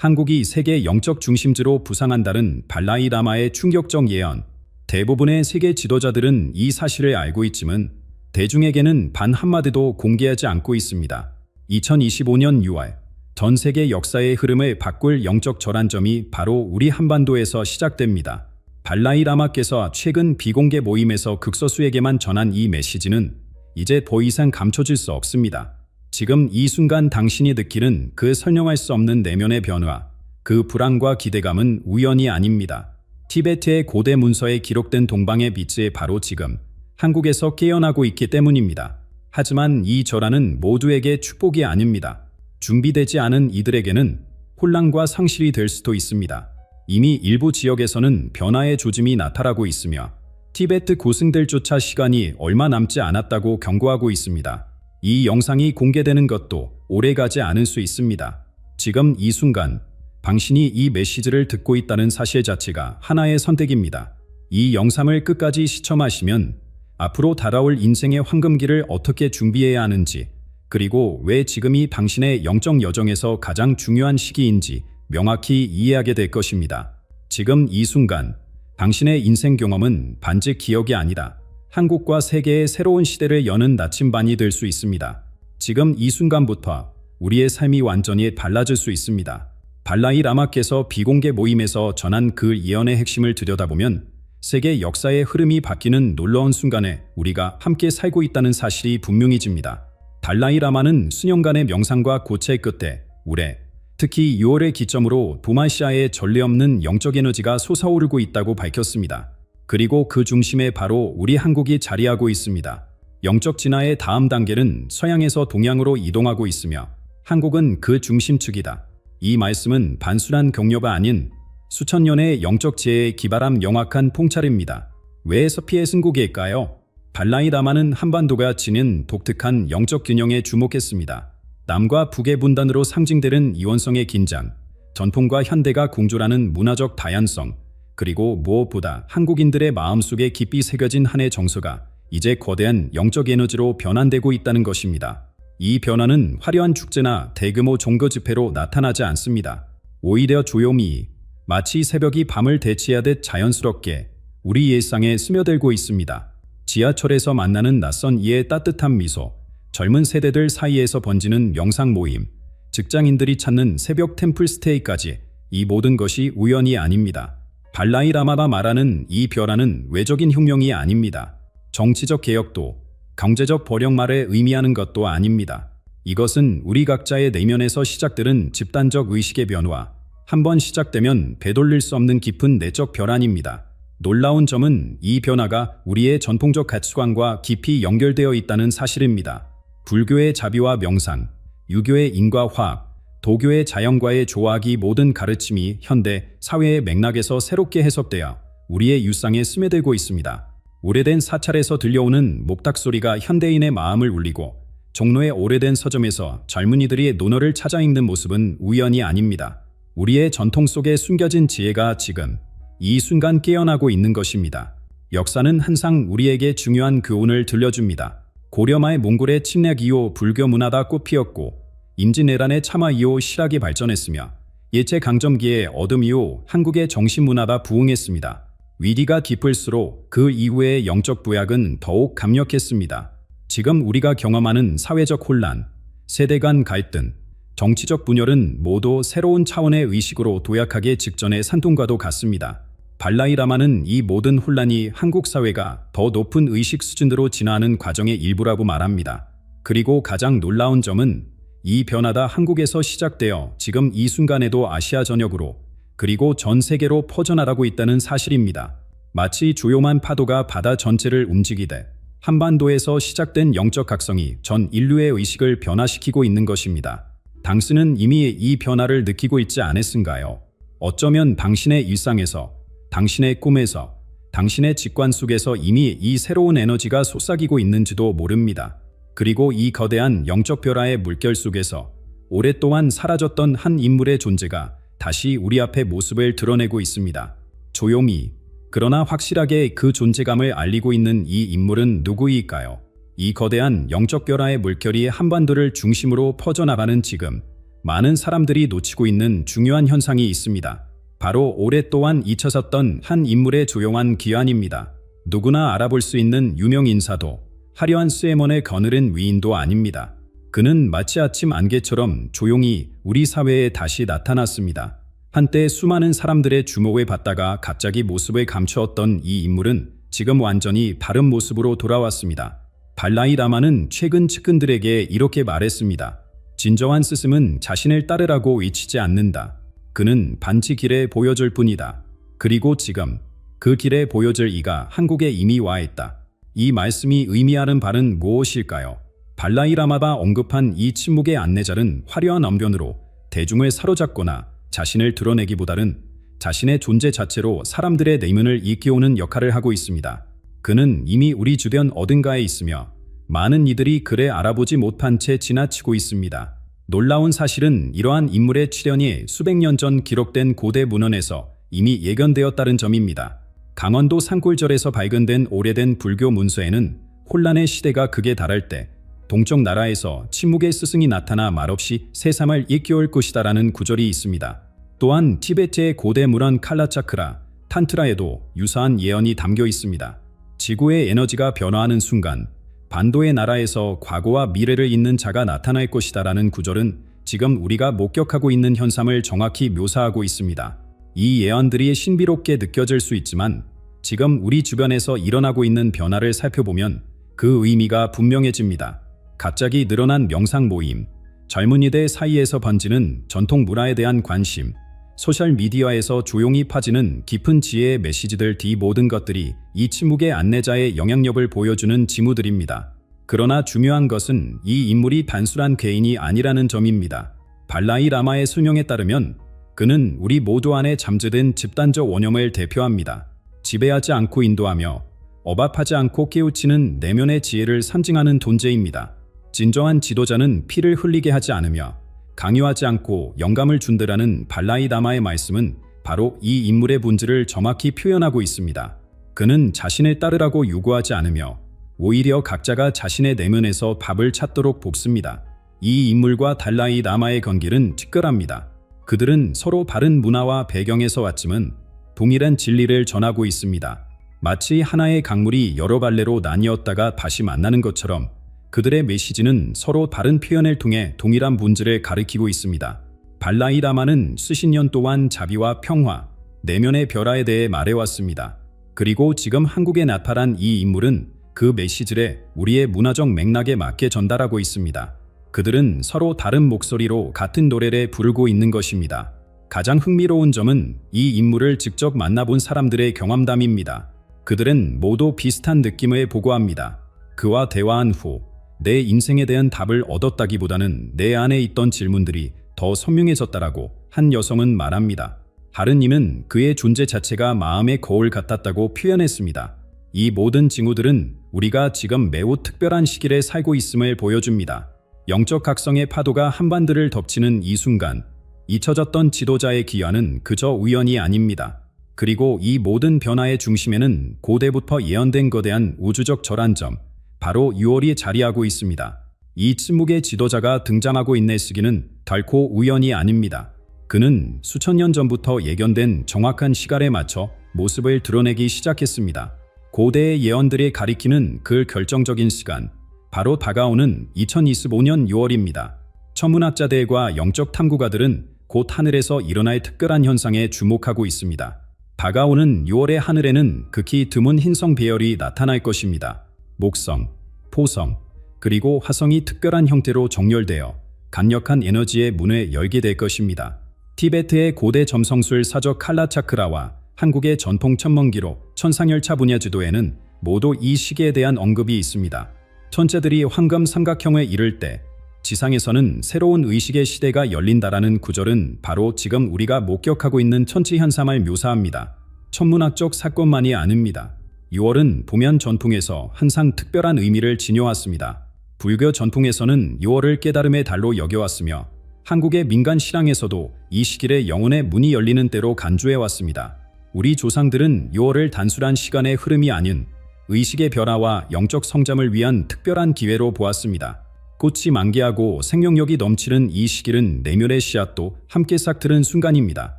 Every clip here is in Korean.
한국이 세계 영적 중심지로 부상한다는 발라이 라마의 충격적 예언. 대부분의 세계 지도자들은 이 사실을 알고 있지만 대중에게는 단 한마디도 공개하지 않고 있습니다. 2025년 6월 전 세계 역사의 흐름을 바꿀 영적 전환점이 바로 우리 한반도에서 시작됩니다. 발라이 라마께서 최근 비공개 모임에서 극소수에게만 전한 이 메시지는 이제 더 이상 감춰질 수 없습니다. 지금 이 순간 당신이 느끼는 그 설명할 수 없는 내면의 변화, 그 불안과 기대감은 우연이 아닙니다. 티베트의 고대 문서에 기록된 동방의 빛이 바로 지금 한국에서 깨어나고 있기 때문입니다. 하지만 이 절하는 모두에게 축복이 아닙니다. 준비되지 않은 이들에게는 혼란과 상실이 될 수도 있습니다. 이미 일부 지역에서는 변화의 조짐이 나타나고 있으며 티베트 고승들조차 시간이 얼마 남지 않았다고 경고하고 있습니다. 이 영상이 공개되는 것도 오래가지 않을 수 있습니다. 지금 이 순간 당신이 이 메시지를 듣고 있다는 사실 자체가 하나의 선택입니다. 이 영상을 끝까지 시청하시면 앞으로 다가올 인생의 황금기를 어떻게 준비해야 하는지, 그리고 왜 지금이 당신의 영적 여정에서 가장 중요한 시기인지 명확히 이해하게 될 것입니다. 지금 이 순간 당신의 인생 경험은 반직 기억이 아니다. 한국과 세계의 새로운 시대를 여는 나침반이 될 수 있습니다. 지금 이 순간부터 우리의 삶이 완전히 달라질 수 있습니다. 발라이 라마께서 비공개 모임에서 전한 그 예언의 핵심을 들여다보면 세계 역사의 흐름이 바뀌는 놀라운 순간에 우리가 함께 살고 있다는 사실이 분명해집니다. 발라이 라마는 수년간의 명상과 고찰 끝에 올해, 특히 6월의 기점으로 도마시아에 전례 없는 영적 에너지가 솟아오르고 있다고 밝혔습니다. 그리고 그 중심에 바로 우리 한국이 자리하고 있습니다. 영적 진화의 다음 단계는 서양에서 동양으로 이동하고 있으며 한국은 그 중심축이다. 이 말씀은 단순한 격려가 아닌 수천 년의 영적 지혜에 기반한 명확한 통찰입니다. 왜 서피의 승국일까요? 발라이 라마는 한반도가 지닌 독특한 영적 균형에 주목했습니다. 남과 북의 분단으로 상징되는 이원성의 긴장, 전통과 현대가 공존하는 문화적 다양성, 그리고 무엇보다 한국인들의 마음속에 깊이 새겨진 한의 정서가 이제 거대한 영적 에너지로 변환되고 있다는 것입니다. 이 변화는 화려한 축제나 대규모 종교 집회로 나타나지 않습니다. 오히려 조용히, 마치 새벽이 밤을 대치하듯 자연스럽게 우리 일상에 스며들고 있습니다. 지하철에서 만나는 낯선 이의 따뜻한 미소, 젊은 세대들 사이에서 번지는 명상 모임, 직장인들이 찾는 새벽 템플 스테이까지 이 모든 것이 우연이 아닙니다. 발라이 라마가 말하는 이 변화는 외적인 혁명이 아닙니다. 정치적 개혁도, 경제적 번영말에 의미하는 것도 아닙니다. 이것은 우리 각자의 내면에서 시작되는 집단적 의식의 변화, 한번 시작되면 되돌릴 수 없는 깊은 내적 변환입니다. 놀라운 점은 이 변화가 우리의 전통적 가치관과 깊이 연결되어 있다는 사실입니다. 불교의 자비와 명상, 유교의 인과 화학, 도교의 자연과의 조화기 모든 가르침이 현대 사회의 맥락에서 새롭게 해석되어 우리의 일상에 스며들고 있습니다. 오래된 사찰에서 들려오는 목탁 소리가 현대인의 마음을 울리고 종로의 오래된 서점에서 젊은이들이 논어를 찾아 읽는 모습은 우연이 아닙니다. 우리의 전통 속에 숨겨진 지혜가 지금 이 순간 깨어나고 있는 것입니다. 역사는 항상 우리에게 중요한 교훈을 들려줍니다. 고려말 몽골의 침략 이후 불교 문화가 꽃피었고 임진왜란의 참화 이후 실학이 발전했으며 일제강점기의 어둠 이후 한국의 정신문화가 부흥했습니다. 위기가 깊을수록 그 이후의 영적 부약은 더욱 강력했습니다. 지금 우리가 경험하는 사회적 혼란, 세대 간 갈등, 정치적 분열은 모두 새로운 차원의 의식으로 도약하기 직전의 산통과도 같습니다. 발라이 라마는 이 모든 혼란이 한국 사회가 더 높은 의식 수준으로 진화하는 과정의 일부라고 말합니다. 그리고 가장 놀라운 점은 이 변화가 한국에서 시작되어 지금 이 순간에도 아시아 전역으로 그리고 전 세계로 퍼져나가고 있다는 사실입니다. 마치 조용한 파도가 바다 전체를 움직이듯 한반도에서 시작된 영적 각성이 전 인류의 의식을 변화시키고 있는 것입니다. 당신은 이미 이 변화를 느끼고 있지 않았은가요? 어쩌면 당신의 일상에서, 당신의 꿈에서, 당신의 직관 속에서 이미 이 새로운 에너지가 솟아기고 있는지도 모릅니다. 그리고 이 거대한 영적 변화의 물결 속에서 오랫동안 사라졌던 한 인물의 존재가 다시 우리 앞에 모습을 드러내고 있습니다. 조용히, 그러나 확실하게 그 존재감을 알리고 있는 이 인물은 누구일까요? 이 거대한 영적 변화의 물결이 한반도를 중심으로 퍼져나가는 지금, 많은 사람들이 놓치고 있는 중요한 현상이 있습니다. 바로 오랫동안 잊혀졌던 한 인물의 조용한 기환입니다. 누구나 알아볼 수 있는 유명 인사도 화려한 쇠먼의 거느린 위인도 아닙니다. 그는 마치 아침 안개처럼 조용히 우리 사회에 다시 나타났습니다. 한때 수많은 사람들의 주목을 받다가 갑자기 모습을 감추었던 이 인물은 지금 완전히 다른 모습으로 돌아왔습니다. 발라이 라마는 최근 측근들에게 이렇게 말했습니다. 진정한 스승은 자신을 따르라고 외치지 않는다. 그는 반지 길에 보여줄 뿐이다. 그리고 지금 그 길에 보여줄 이가 한국에 이미 와 있다. 이 말씀이 의미하는 바는 무엇일까요? 발라이 라마가 언급한 이 침묵의 안내자는 화려한 언변으로 대중을 사로잡거나 자신을 드러내기보다는 자신의 존재 자체로 사람들의 내면을 일깨우는 역할을 하고 있습니다. 그는 이미 우리 주변 어딘가에 있으며 많은 이들이 그를 알아보지 못한 채 지나치고 있습니다. 놀라운 사실은 이러한 인물의 출현이 수백 년 전 기록된 고대 문헌에서 이미 예견되었다는 점입니다. 강원도 산골절에서 발견된 오래된 불교 문서에는 혼란의 시대가 극에 달할 때 동쪽 나라에서 침묵의 스승이 나타나 말없이 세상을 일깨울 것이다라는 구절이 있습니다. 또한 티베트의 고대 문헌 칼라차크라, 탄트라에도 유사한 예언이 담겨 있습니다. 지구의 에너지가 변화하는 순간 반도의 나라에서 과거와 미래를 잇는 자가 나타날 것이다라는 구절은 지금 우리가 목격하고 있는 현상을 정확히 묘사하고 있습니다. 이 예언들이 신비롭게 느껴질 수 있지만 지금 우리 주변에서 일어나고 있는 변화를 살펴보면 그 의미가 분명해집니다. 갑자기 늘어난 명상 모임, 젊은이들 사이에서 번지는 전통 문화에 대한 관심, 소셜미디어에서 조용히 퍼지는 깊은 지혜의 메시지들, 이 모든 것들이 이 침묵의 안내자의 영향력을 보여주는 징후들입니다. 그러나 중요한 것은 이 인물이 단순한 개인이 아니라는 점입니다. 발라이 라마의 설명에 따르면 그는 우리 모두 안에 잠재된 집단적 원형을 대표합니다. 지배하지 않고 인도하며 억압하지 않고 깨우치는 내면의 지혜를 상징하는 존재입니다. 진정한 지도자는 피를 흘리게 하지 않으며 강요하지 않고 영감을 준다라는 발라이 라마의 말씀은 바로 이 인물의 본질을 정확히 표현하고 있습니다. 그는 자신을 따르라고 요구하지 않으며 오히려 각자가 자신의 내면에서 답을 찾도록 돕습니다. 이 인물과 발라이 라마의 관계는 특별합니다. 그들은 서로 다른 문화와 배경에서 왔지만 동일한 진리를 전하고 있습니다. 마치 하나의 강물이 여러 갈래로 나뉘었다가 다시 만나는 것처럼 그들의 메시지는 서로 다른 표현을 통해 동일한 본질을 가리키고 있습니다. 발라이 라마는 수십 년 동안 자비와 평화, 내면의 변화에 대해 말해왔습니다. 그리고 지금 한국에 나타난 이 인물은 그 메시지를 우리의 문화적 맥락에 맞게 전달하고 있습니다. 그들은 서로 다른 목소리로 같은 노래를 부르고 있는 것입니다. 가장 흥미로운 점은 이 인물을 직접 만나본 사람들의 경험담입니다. 그들은 모두 비슷한 느낌을 보고합니다. 그와 대화한 후 내 인생에 대한 답을 얻었다기보다는 내 안에 있던 질문들이 더 선명해졌다라고 한 여성은 말합니다. 하르님은 그의 존재 자체가 마음의 거울 같았다고 표현했습니다. 이 모든 징후들은 우리가 지금 매우 특별한 시기를 살고 있음을 보여줍니다. 영적 각성의 파도가 한반도를 덮치는 이 순간, 잊혀졌던 지도자의 기원은 그저 우연이 아닙니다. 그리고 이 모든 변화의 중심에는 고대부터 예언된 거대한 우주적 절한점, 바로 6월이 자리하고 있습니다. 이 침묵의 지도자가 등장하고 있는 시기는 결코 우연이 아닙니다. 그는 수천 년 전부터 예견된 정확한 시간에 맞춰 모습을 드러내기 시작했습니다. 고대의 예언들이 가리키는 그 결정적인 시간, 바로 다가오는 2025년 6월입니다. 천문학자들과 영적 탐구가들은 곧 하늘에서 일어날 특별한 현상에 주목하고 있습니다. 다가오는 6월의 하늘에는 극히 드문 흰성 배열이 나타날 것입니다. 목성, 토성, 그리고 화성이 특별한 형태로 정렬되어 강력한 에너지의 문을 열게 될 것입니다. 티베트의 고대 점성술 사적 칼라차크라와 한국의 전통 천문기록 천상열차 분야 지도에는 모두 이 시기에 대한 언급이 있습니다. 천체들이 황금 삼각형을 이룰 때 지상에서는 새로운 의식의 시대가 열린다라는 구절은 바로 지금 우리가 목격하고 있는 천체 현상을 묘사합니다. 천문학적 사건만이 아닙니다. 6월은 보면 전통에서 항상 특별한 의미를 지녀왔습니다. 불교 전통에서는 6월을 깨달음의 달로 여겨왔으며 한국의 민간 신앙에서도 이 시기를 영혼의 문이 열리는 때로 간주해왔습니다. 우리 조상들은 6월을 단순한 시간의 흐름이 아닌 의식의 변화와 영적 성장을 위한 특별한 기회로 보았습니다. 꽃이 만개하고 생명력이 넘치는 이 시기는 내면의 씨앗도 함께 싹트는 순간입니다.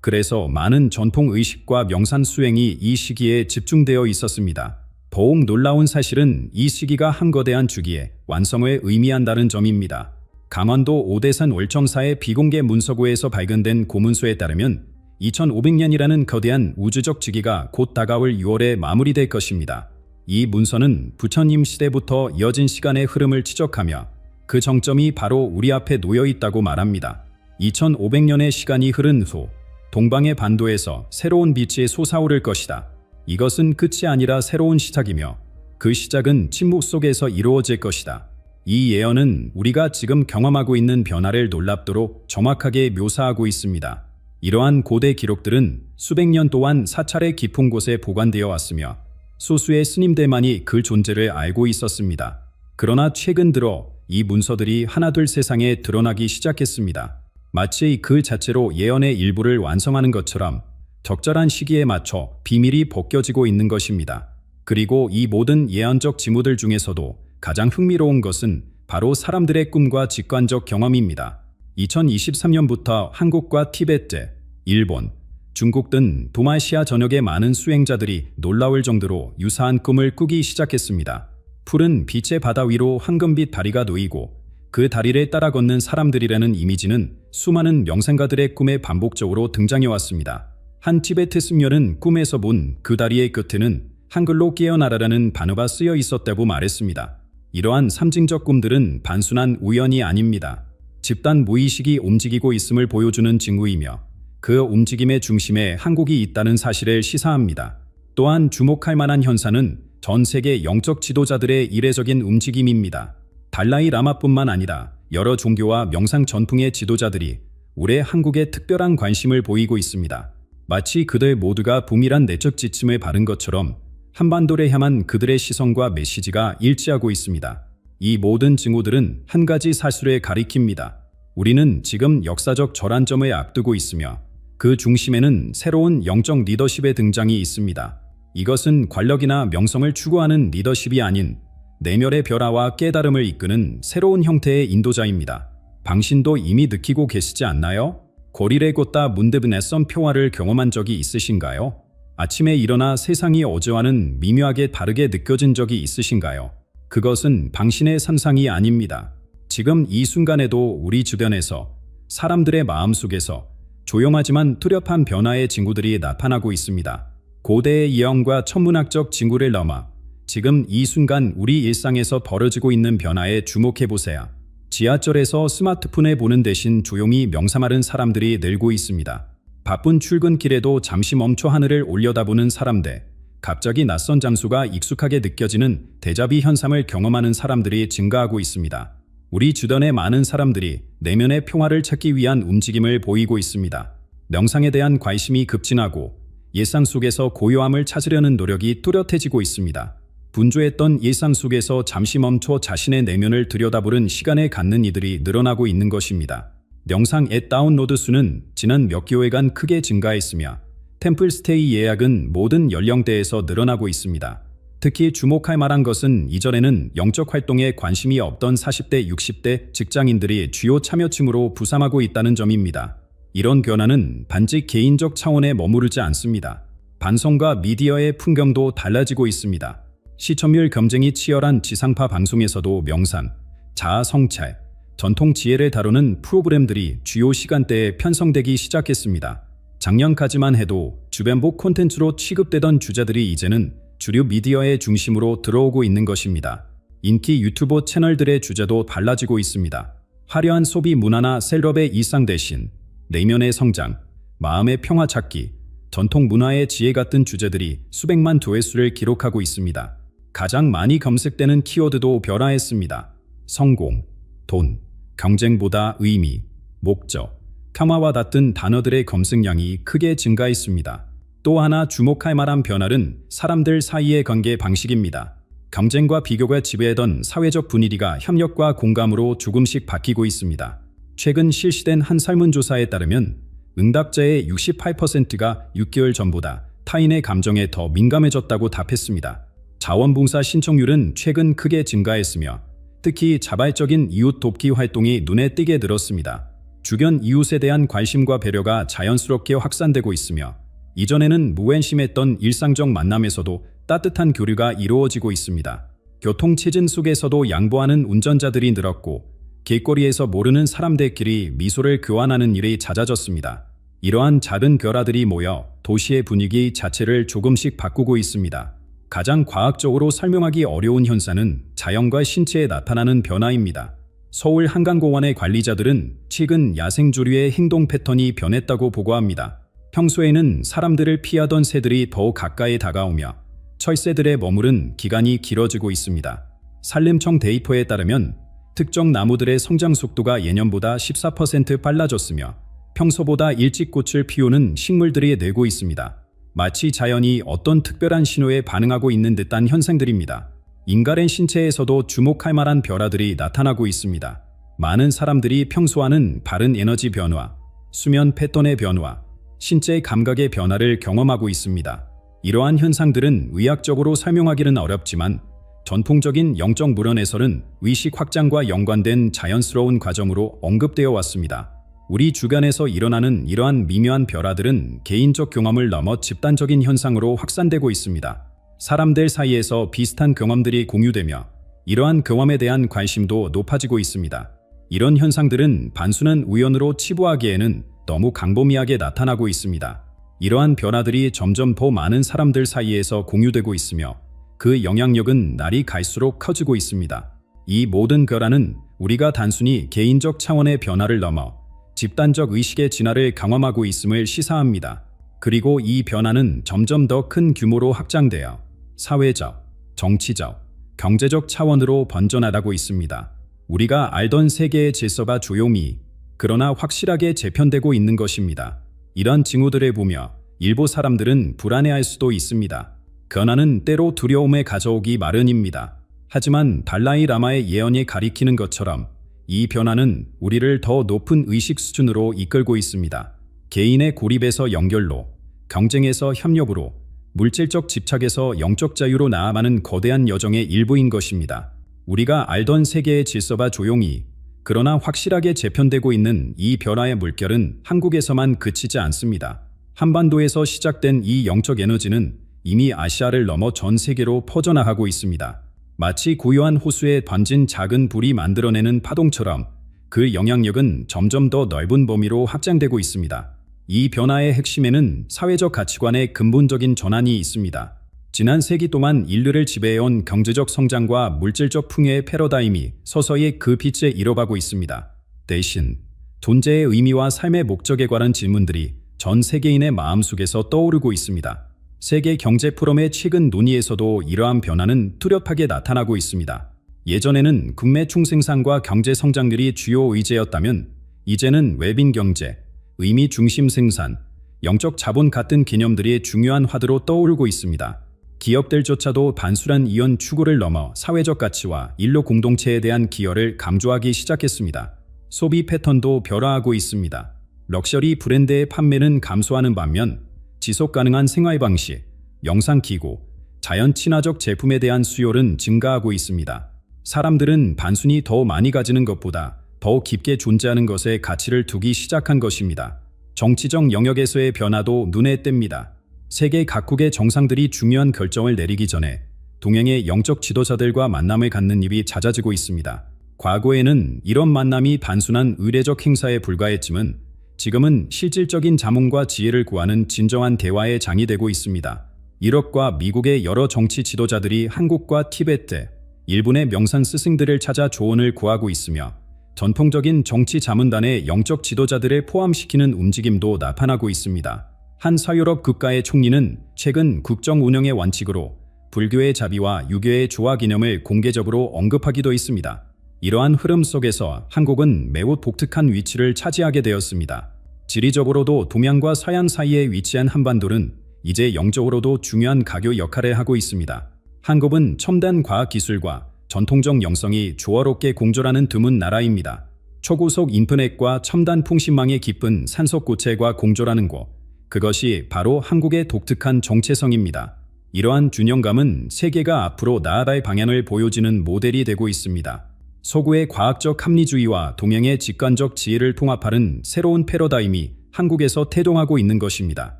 그래서 많은 전통 의식과 명산 수행이 이 시기에 집중되어 있었습니다. 더욱 놀라운 사실은 이 시기가 한 거대한 주기의 완성을 의미한다는 점입니다. 강원도 오대산 월정사의 비공개 문서고에서 발견된 고문서에 따르면 2500년이라는 거대한 우주적 주기가 곧 다가올 6월에 마무리될 것입니다. 이 문서는 부처님 시대부터 이어진 시간의 흐름을 지적하며 그 정점이 바로 우리 앞에 놓여 있다고 말합니다. 2500년의 시간이 흐른 후 동방의 반도에서 새로운 빛이 솟아오를 것이다. 이것은 끝이 아니라 새로운 시작이며 그 시작은 침묵 속에서 이루어질 것이다. 이 예언은 우리가 지금 경험하고 있는 변화를 놀랍도록 정확하게 묘사하고 있습니다. 이러한 고대 기록들은 수백 년 동안 사찰의 깊은 곳에 보관되어 왔으며 소수의 스님들만이 그 존재를 알고 있었습니다. 그러나 최근 들어 이 문서들이 하나둘 세상에 드러나기 시작했습니다. 마치 그 자체로 예언의 일부를 완성하는 것처럼 적절한 시기에 맞춰 비밀이 벗겨지고 있는 것입니다. 그리고 이 모든 예언적 징후들 중에서도 가장 흥미로운 것은 바로 사람들의 꿈과 직관적 경험입니다. 2023년부터 한국과 티베트, 일본, 중국 등 동아시아 전역의 많은 수행자들이 놀라울 정도로 유사한 꿈을 꾸기 시작했습니다. 푸른 빛의 바다 위로 황금빛 다리가 놓이고 그 다리를 따라 걷는 사람들이라는 이미지는 수많은 명상가들의 꿈에 반복적으로 등장해왔습니다. 한 티베트 승려는 꿈에서 본 그 다리의 끝에는 한글로 깨어나라라는 단어가 쓰여 있었다고 말했습니다. 이러한 상징적 꿈들은 단순한 우연이 아닙니다. 집단 무의식이 움직이고 있음을 보여주는 징후이며 그 움직임의 중심에 한국이 있다는 사실을 시사합니다. 또한 주목할 만한 현상은 전 세계 영적 지도자들의 이례적인 움직임입니다. 달라이 라마뿐만 아니라 여러 종교와 명상 전풍의 지도자들이 올해 한국에 특별한 관심을 보이고 있습니다. 마치 그들 모두가 붕일한 내적 지침을 바른 것처럼 한반도를 향한 그들의 시선과 메시지가 일치하고 있습니다. 이 모든 징후들은 한 가지 사실을 가리킵니다. 우리는 지금 역사적 전환점을 앞두고 있으며 그 중심에는 새로운 영적 리더십의 등장이 있습니다. 이것은 권력이나 명성을 추구하는 리더십이 아닌 내면의 변화와 깨달음을 이끄는 새로운 형태의 인도자입니다. 당신도 이미 느끼고 계시지 않나요? 고리를 걷다 문득 낯선 평화를 경험한 적이 있으신가요? 아침에 일어나 세상이 어제와는 미묘하게 다르게 느껴진 적이 있으신가요? 그것은 당신의 상상이 아닙니다. 지금 이 순간에도 우리 주변에서 사람들의 마음속에서 조용하지만 뚜렷한 변화의 징후들이 나타나고 있습니다. 고대의 예언과 천문학적 징후를 넘어 지금 이 순간 우리 일상에서 벌어지고 있는 변화에 주목해보세요. 지하철에서 스마트폰을 보는 대신 조용히 명상하는 사람들이 늘고 있습니다. 바쁜 출근길에도 잠시 멈춰 하늘을 올려다보는 사람들, 갑자기 낯선 장소가 익숙하게 느껴지는 데자비 현상을 경험하는 사람들이 증가하고 있습니다. 우리 주변의 많은 사람들이 내면의 평화를 찾기 위한 움직임을 보이고 있습니다. 명상에 대한 관심이 급진하고 일상 속에서 고요함을 찾으려는 노력이 뚜렷해지고 있습니다. 분주했던 일상 속에서 잠시 멈춰 자신의 내면을 들여다보는 시간을 갖는 이들이 늘어나고 있는 것입니다. 명상 앱 다운로드 수는 지난 몇 개월간 크게 증가했으며 템플스테이 예약은 모든 연령대에서 늘어나고 있습니다. 특히 주목할 만한 것은 이전에는 영적 활동에 관심이 없던 40대, 60대 직장인들이 주요 참여층으로 부상하고 있다는 점입니다. 이런 변화는 단지 개인적 차원에 머무르지 않습니다. 방송과 미디어의 풍경도 달라지고 있습니다. 시청률 경쟁이 치열한 지상파 방송에서도 명상, 자아 성찰, 전통 지혜를 다루는 프로그램들이 주요 시간대에 편성되기 시작했습니다. 작년까지만 해도 주변복 콘텐츠로 취급되던 주자들이 이제는 주류 미디어의 중심으로 들어오고 있는 것입니다. 인기 유튜버 채널들의 주제도 달라지고 있습니다. 화려한 소비 문화나 셀럽의 일상 대신 내면의 성장, 마음의 평화 찾기, 전통 문화의 지혜 같은 주제들이 수백만 조회수를 기록하고 있습니다. 가장 많이 검색되는 키워드도 변화했습니다. 성공, 돈, 경쟁보다 의미, 목적, 평화와 같은 단어들의 검색량이 크게 증가했습니다. 또 하나 주목할 만한 변화는 사람들 사이의 관계 방식입니다. 경쟁과 비교가 지배하던 사회적 분위기가 협력과 공감으로 조금씩 바뀌고 있습니다. 최근 실시된 한 설문조사에 따르면 응답자의 68%가 6개월 전보다 타인의 감정에 더 민감해졌다고 답했습니다. 자원봉사 신청률은 최근 크게 증가했으며 특히 자발적인 이웃 돕기 활동이 눈에 띄게 늘었습니다. 주변 이웃에 대한 관심과 배려가 자연스럽게 확산되고 있으며 이전에는 무관심했던 일상적 만남에서도 따뜻한 교류가 이루어지고 있습니다. 교통체증 속에서도 양보하는 운전자들이 늘었고 길거리에서 모르는 사람들끼리 미소를 교환하는 일이 잦아졌습니다. 이러한 작은 변화들이 모여 도시의 분위기 자체를 조금씩 바꾸고 있습니다. 가장 과학적으로 설명하기 어려운 현상은 자연과 신체에 나타나는 변화입니다. 서울 한강공원의 관리자들은 최근 야생조류의 행동 패턴이 변했다고 보고합니다. 평소에는 사람들을 피하던 새들이 더욱 가까이 다가오며 철새들의 머무른 기간이 길어지고 있습니다. 산림청 데이터에 따르면 특정 나무들의 성장 속도가 예년보다 14% 빨라졌으며 평소보다 일찍 꽃을 피우는 식물들이 늘고 있습니다. 마치 자연이 어떤 특별한 신호에 반응하고 있는 듯한 현상들입니다. 인간의 신체에서도 주목할 만한 변화들이 나타나고 있습니다. 많은 사람들이 평소와는 다른 에너지 변화, 수면 패턴의 변화, 신체 감각의 변화를 경험하고 있습니다. 이러한 현상들은 의학적으로 설명하기는 어렵지만 전통적인 영적 물론에서는 의식 확장과 연관된 자연스러운 과정으로 언급되어 왔습니다. 우리 주변에서 일어나는 이러한 미묘한 변화들은 개인적 경험을 넘어 집단적인 현상으로 확산되고 있습니다. 사람들 사이에서 비슷한 경험들이 공유되며 이러한 경험에 대한 관심도 높아지고 있습니다. 이런 현상들은 단순한 우연으로 치부하기에는 너무 광범위하게 나타나고 있습니다. 이러한 변화들이 점점 더 많은 사람들 사이에서 공유되고 있으며 그 영향력은 날이 갈수록 커지고 있습니다. 이 모든 변화는 우리가 단순히 개인적 차원의 변화를 넘어 집단적 의식의 진화를 경험하고 있음을 시사합니다. 그리고 이 변화는 점점 더 큰 규모로 확장되어 사회적, 정치적, 경제적 차원으로 번져나가고 있습니다. 우리가 알던 세계의 질서가 조용히 그러나 확실하게 재편되고 있는 것입니다. 이런 징후들을 보며 일부 사람들은 불안해할 수도 있습니다. 변화는 때로 두려움에 가져오기 마련입니다. 하지만 달라이 라마의 예언이 가리키는 것처럼 이 변화는 우리를 더 높은 의식 수준으로 이끌고 있습니다. 개인의 고립에서 연결로, 경쟁에서 협력으로, 물질적 집착에서 영적 자유로 나아가는 거대한 여정의 일부인 것입니다. 우리가 알던 세계의 질서가 조용히 그러나 확실하게 재편되고 있는 이 변화의 물결은 한국에서만 그치지 않습니다. 한반도에서 시작된 이 영적 에너지는 이미 아시아를 넘어 전 세계로 퍼져나가고 있습니다. 마치 고요한 호수에 던진 작은 불이 만들어내는 파동처럼 그 영향력은 점점 더 넓은 범위로 확장되고 있습니다. 이 변화의 핵심에는 사회적 가치관의 근본적인 전환이 있습니다. 지난 세기 동안 인류를 지배해온 경제적 성장과 물질적 풍요의 패러다임이 서서히 그 빛에 잃어가고 있습니다. 대신 존재의 의미와 삶의 목적에 관한 질문들이 전 세계인의 마음속에서 떠오르고 있습니다. 세계 경제 포럼의 최근 논의에서도 이러한 변화는 뚜렷하게 나타나고 있습니다. 예전에는 국내 총생산과 경제 성장률이 주요 의제였다면 이제는 외빈 경제, 의미 중심 생산, 영적 자본 같은 개념들이 중요한 화두로 떠오르고 있습니다. 기업들조차도 단순한 이윤 추구를 넘어 사회적 가치와 인류 공동체에 대한 기여를 강조하기 시작했습니다. 소비 패턴도 변화하고 있습니다. 럭셔리 브랜드의 판매는 감소하는 반면 지속 가능한 생활 방식, 영상 기고, 자연 친화적 제품에 대한 수요는 증가하고 있습니다. 사람들은 단순히 더 많이 가지는 것보다 더 깊게 존재하는 것에 가치를 두기 시작한 것입니다. 정치적 영역에서의 변화도 눈에 띕니다. 세계 각국의 정상들이 중요한 결정을 내리기 전에 동양의 영적 지도자들과 만남을 갖는 일이 잦아지고 있습니다. 과거에는 이런 만남이 단순한 의례적 행사에 불과했지만 지금은 실질적인 자문과 지혜를 구하는 진정한 대화의 장이 되고 있습니다. 유럽과 미국의 여러 정치 지도자들이 한국과 티베트, 일본의 명산 스승들을 찾아 조언을 구하고 있으며 전통적인 정치 자문단의 영적 지도자들을 포함시키는 움직임도 나타나고 있습니다. 한 서유럽 국가의 총리는 최근 국정 운영의 원칙으로 불교의 자비와 유교의 조화 개념을 공개적으로 언급하기도 했습니다. 이러한 흐름 속에서 한국은 매우 독특한 위치를 차지하게 되었습니다. 지리적으로도 동양과 서양 사이에 위치한 한반도는 이제 영적으로도 중요한 가교 역할을 하고 있습니다. 한국은 첨단 과학기술과 전통적 영성이 조화롭게 공존하는 드문 나라입니다. 초고속 인터넷과 첨단 통신망의 깊은 산속고체과 공존하는 곳, 그것이 바로 한국의 독특한 정체성입니다. 이러한 균형감은 세계가 앞으로 나아갈 방향을 보여주는 모델이 되고 있습니다. 서구의 과학적 합리주의와 동양의 직관적 지혜를 통합하는 새로운 패러다임이 한국에서 태동하고 있는 것입니다.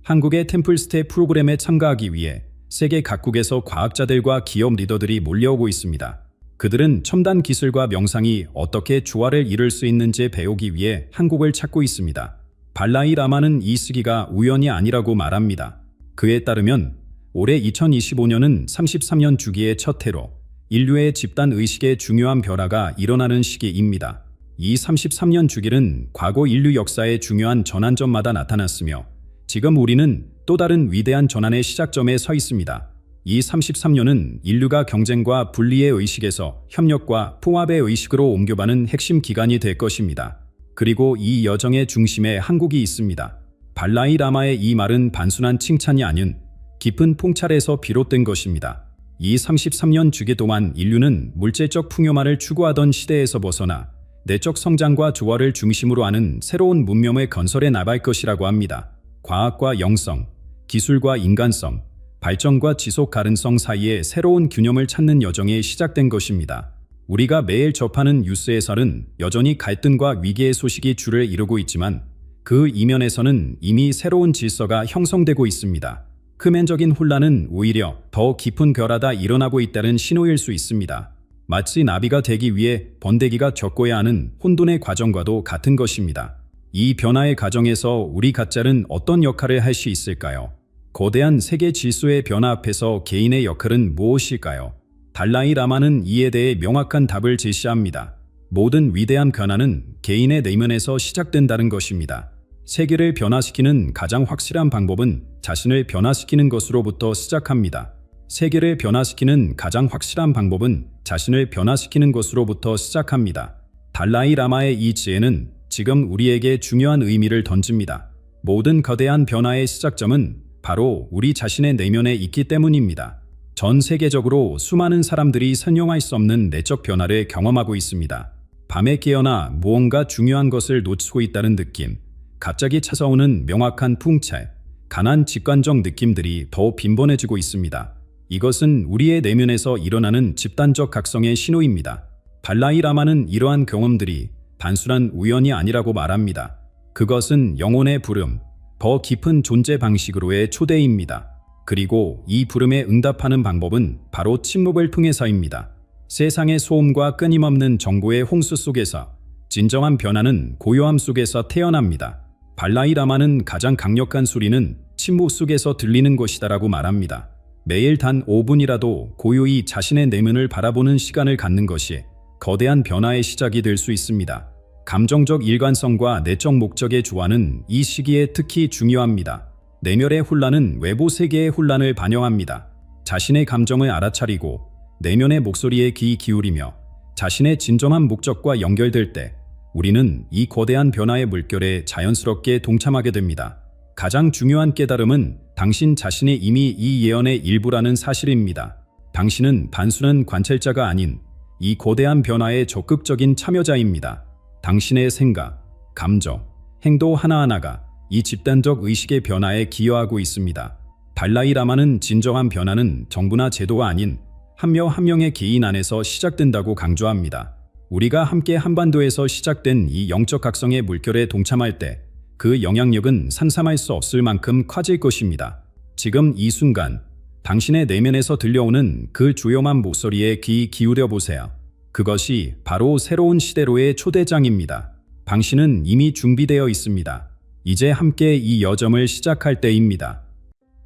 한국의 템플스테 프로그램에 참가하기 위해 세계 각국에서 과학자들과 기업 리더들이 몰려오고 있습니다. 그들은 첨단 기술과 명상이 어떻게 조화를 이룰 수 있는지 배우기 위해 한국을 찾고 있습니다. 발라이 라마는 이 시기가 우연이 아니라고 말합니다. 그에 따르면 올해 2025년은 33년 주기의 첫 해로 인류의 집단 의식의 중요한 변화가 일어나는 시기입니다. 이 33년 주기는 과거 인류 역사의 중요한 전환점마다 나타났으며 지금 우리는 또 다른 위대한 전환의 시작점에 서 있습니다. 이 33년은 인류가 경쟁과 분리의 의식에서 협력과 통합의 의식으로 옮겨가는 핵심 기간이 될 것입니다. 그리고 이 여정의 중심에 한국이 있습니다. 발라이 라마의 이 말은 단순한 칭찬이 아닌 깊은 통찰에서 비롯된 것입니다. 이 33년 주기 동안 인류는 물질적 풍요만을 추구하던 시대에서 벗어나 내적 성장과 조화를 중심으로 하는 새로운 문명의 건설에 나갈 것이라고 합니다. 과학과 영성, 기술과 인간성, 발전과 지속 가능성 사이의 새로운 균형을 찾는 여정이 시작된 것입니다. 우리가 매일 접하는 뉴스에서는 여전히 갈등과 위기의 소식이 주를 이루고 있지만 그 이면에서는 이미 새로운 질서가 형성되고 있습니다. 표면적인 혼란은 오히려 더 깊은 결하가 일어나고 있다는 신호일 수 있습니다. 마치 나비가 되기 위해 번데기가 겪어야 하는 혼돈의 과정과도 같은 것입니다. 이 변화의 과정에서 우리 각자는 어떤 역할을 할 수 있을까요? 거대한 세계 질서의 변화 앞에서 개인의 역할은 무엇일까요? 달라이 라마는 이에 대해 명확한 답을 제시합니다. 모든 위대한 변화는 개인의 내면에서 시작된다는 것입니다. 세계를 변화시키는 가장 확실한 방법은 자신을 변화시키는 것으로부터 시작합니다. 세계를 변화시키는 가장 확실한 방법은 자신을 변화시키는 것으로부터 시작합니다. 달라이 라마의 이 지혜는 지금 우리에게 중요한 의미를 던집니다. 모든 거대한 변화의 시작점은 바로 우리 자신의 내면에 있기 때문입니다. 전 세계적으로 수많은 사람들이 설명할 수 없는 내적 변화를 경험하고 있습니다. 밤에 깨어나 무언가 중요한 것을 놓치고 있다는 느낌, 갑자기 찾아오는 명확한 풍채, 강한 직관적 느낌들이 더 빈번해지고 있습니다. 이것은 우리의 내면에서 일어나는 집단적 각성의 신호입니다. 발라이 라마는 이러한 경험들이 단순한 우연이 아니라고 말합니다. 그것은 영혼의 부름, 더 깊은 존재 방식으로의 초대입니다. 그리고 이 부름에 응답하는 방법은 바로 침묵을 통해서입니다. 세상의 소음과 끊임없는 정보의 홍수 속에서 진정한 변화는 고요함 속에서 태어납니다. 발라이 라마는 가장 강력한 소리는 침묵 속에서 들리는 것이다라고 말합니다. 매일 단 5분이라도 고요히 자신의 내면을 바라보는 시간을 갖는 것이 거대한 변화의 시작이 될 수 있습니다. 감정적 일관성과 내적 목적의 조화는 이 시기에 특히 중요합니다. 내면의 혼란은 외부 세계의 혼란을 반영합니다. 자신의 감정을 알아차리고 내면의 목소리에 귀 기울이며 자신의 진정한 목적과 연결될 때 우리는 이 거대한 변화의 물결에 자연스럽게 동참하게 됩니다. 가장 중요한 깨달음은 당신 자신이 이미 이 예언의 일부라는 사실입니다. 당신은 단순한 관찰자가 아닌 이 거대한 변화의 적극적인 참여자입니다. 당신의 생각, 감정, 행동 하나하나가 이 집단적 의식의 변화에 기여하고 있습니다. 달라이 라마는 진정한 변화는 정부나 제도가 아닌 한 명 한 명의 개인 안에서 시작된다고 강조합니다. 우리가 함께 한반도에서 시작된 이 영적 각성의 물결에 동참할 때 그 영향력은 상상할 수 없을 만큼 커질 것입니다. 지금 이 순간 당신의 내면에서 들려오는 그 조용한 목소리에 귀 기울여 보세요. 그것이 바로 새로운 시대로의 초대장입니다. 당신은 이미 준비되어 있습니다. 이제 함께 이 여정을 시작할 때입니다.